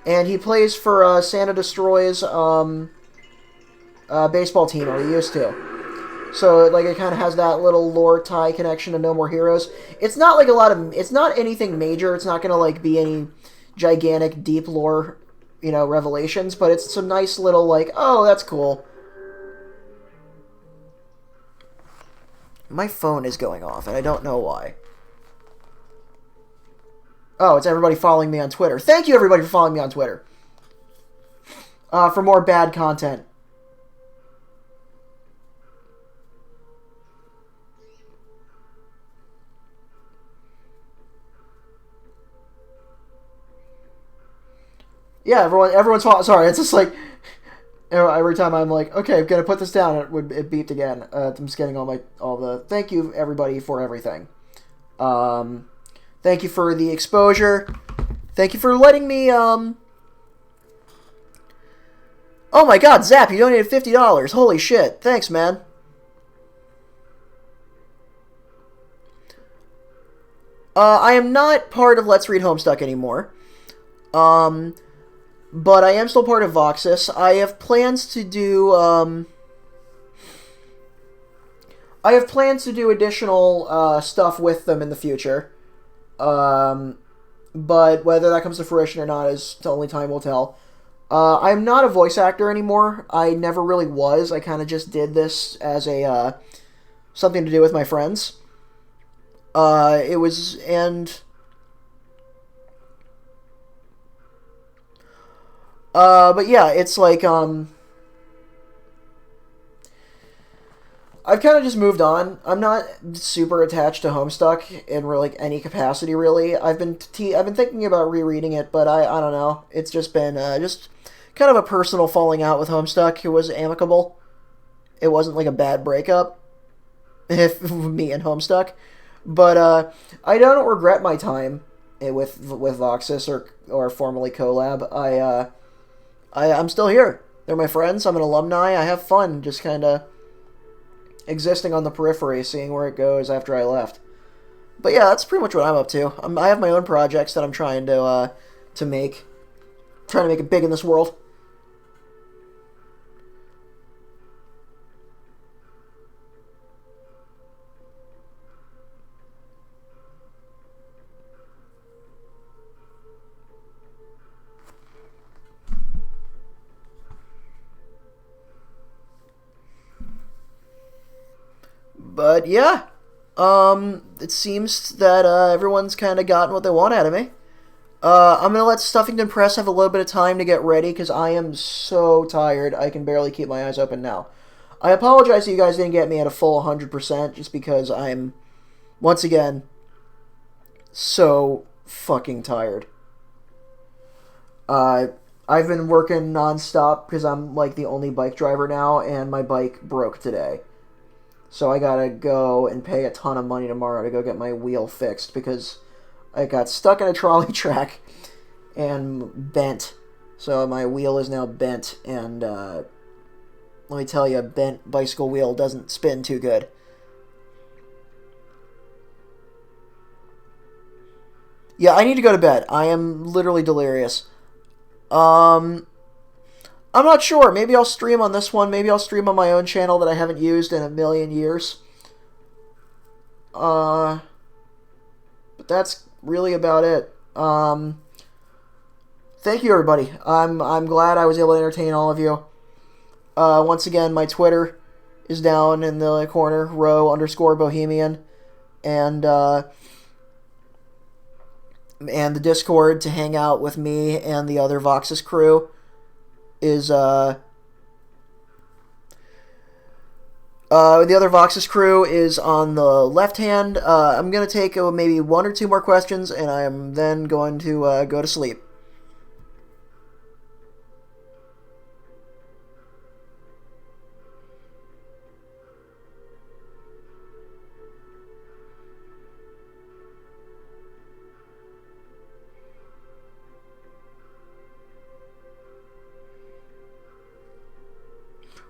S1: And he plays for, Santa Destroy's, baseball team, or he used to. So, like, it kind of has that little lore tie connection to No More Heroes. It's not, like, it's not anything major. It's not going to, like, be any gigantic, deep lore, revelations. But it's some nice little, like, oh, that's cool. My phone is going off, and I don't know why. Oh, it's everybody following me on Twitter. Thank you, everybody, for following me on Twitter. For more bad content. Yeah, everyone's following. Sorry, it's just like every time I'm like, okay, I'm gonna put this down, it beeped again. I'm just getting all the. Thank you, everybody, for everything. Thank you for the exposure. Thank you for letting me. Oh my God, Zap, you donated $50. Holy shit! Thanks, man. I am not part of Let's Read Homestuck anymore. But I am still part of Voxus. I have plans to do, additional, stuff with them in the future. But whether that comes to fruition or not is only time will tell. I'm not a voice actor anymore. I never really was. I kind of just did this as a, something to do with my friends. But yeah, it's like, I've kind of just moved on. I'm not super attached to Homestuck in like any capacity, really. I've been thinking about rereading it, but I don't know. It's just been just kind of a personal falling out with Homestuck. It was amicable. It wasn't like a bad breakup, if me and Homestuck. But I don't regret my time with Voxus or formerly Collab. I'm still here. They're my friends. I'm an alumni. I have fun just kind of existing on the periphery, seeing where it goes after I left. But yeah, that's pretty much what I'm up to. I have my own projects that I'm trying to make. Trying to make it big in this world. But yeah, it seems that everyone's kind of gotten what they want out of me. I'm going to let Stuffington Press have a little bit of time to get ready because I am so tired I can barely keep my eyes open now. I apologize that you guys didn't get me at a full 100% just because I'm, once again, so fucking tired. I've been working nonstop because I'm like the only bike driver now and my bike broke today. So I gotta go and pay a ton of money tomorrow to go get my wheel fixed because I got stuck in a trolley track and bent. So my wheel is now bent, and let me tell you, a bent bicycle wheel doesn't spin too good. Yeah, I need to go to bed. I am literally delirious. I'm not sure. Maybe I'll stream on this one. Maybe I'll stream on my own channel that I haven't used in a million years. But that's really about it. Thank you, everybody. I'm glad I was able to entertain all of you. Once again, my Twitter is down in the corner, row_bohemian, and the Discord to hang out with me and the other Voxus crew is the other Voxus crew is on the left hand. I'm gonna take maybe one or two more questions, and I am then going to go to sleep.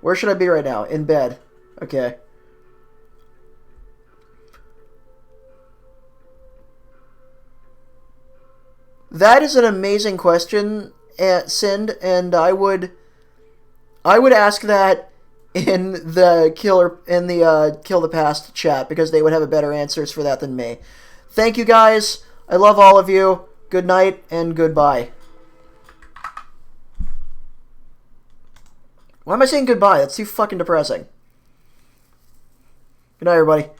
S1: Where should I be right now? In bed. Okay. That is an amazing question, Sind, and I would ask that in the Kill the Past chat because they would have a better answers for that than me. Thank you guys. I love all of you. Good night and goodbye. Why am I saying goodbye? That's too fucking depressing. Good night, everybody.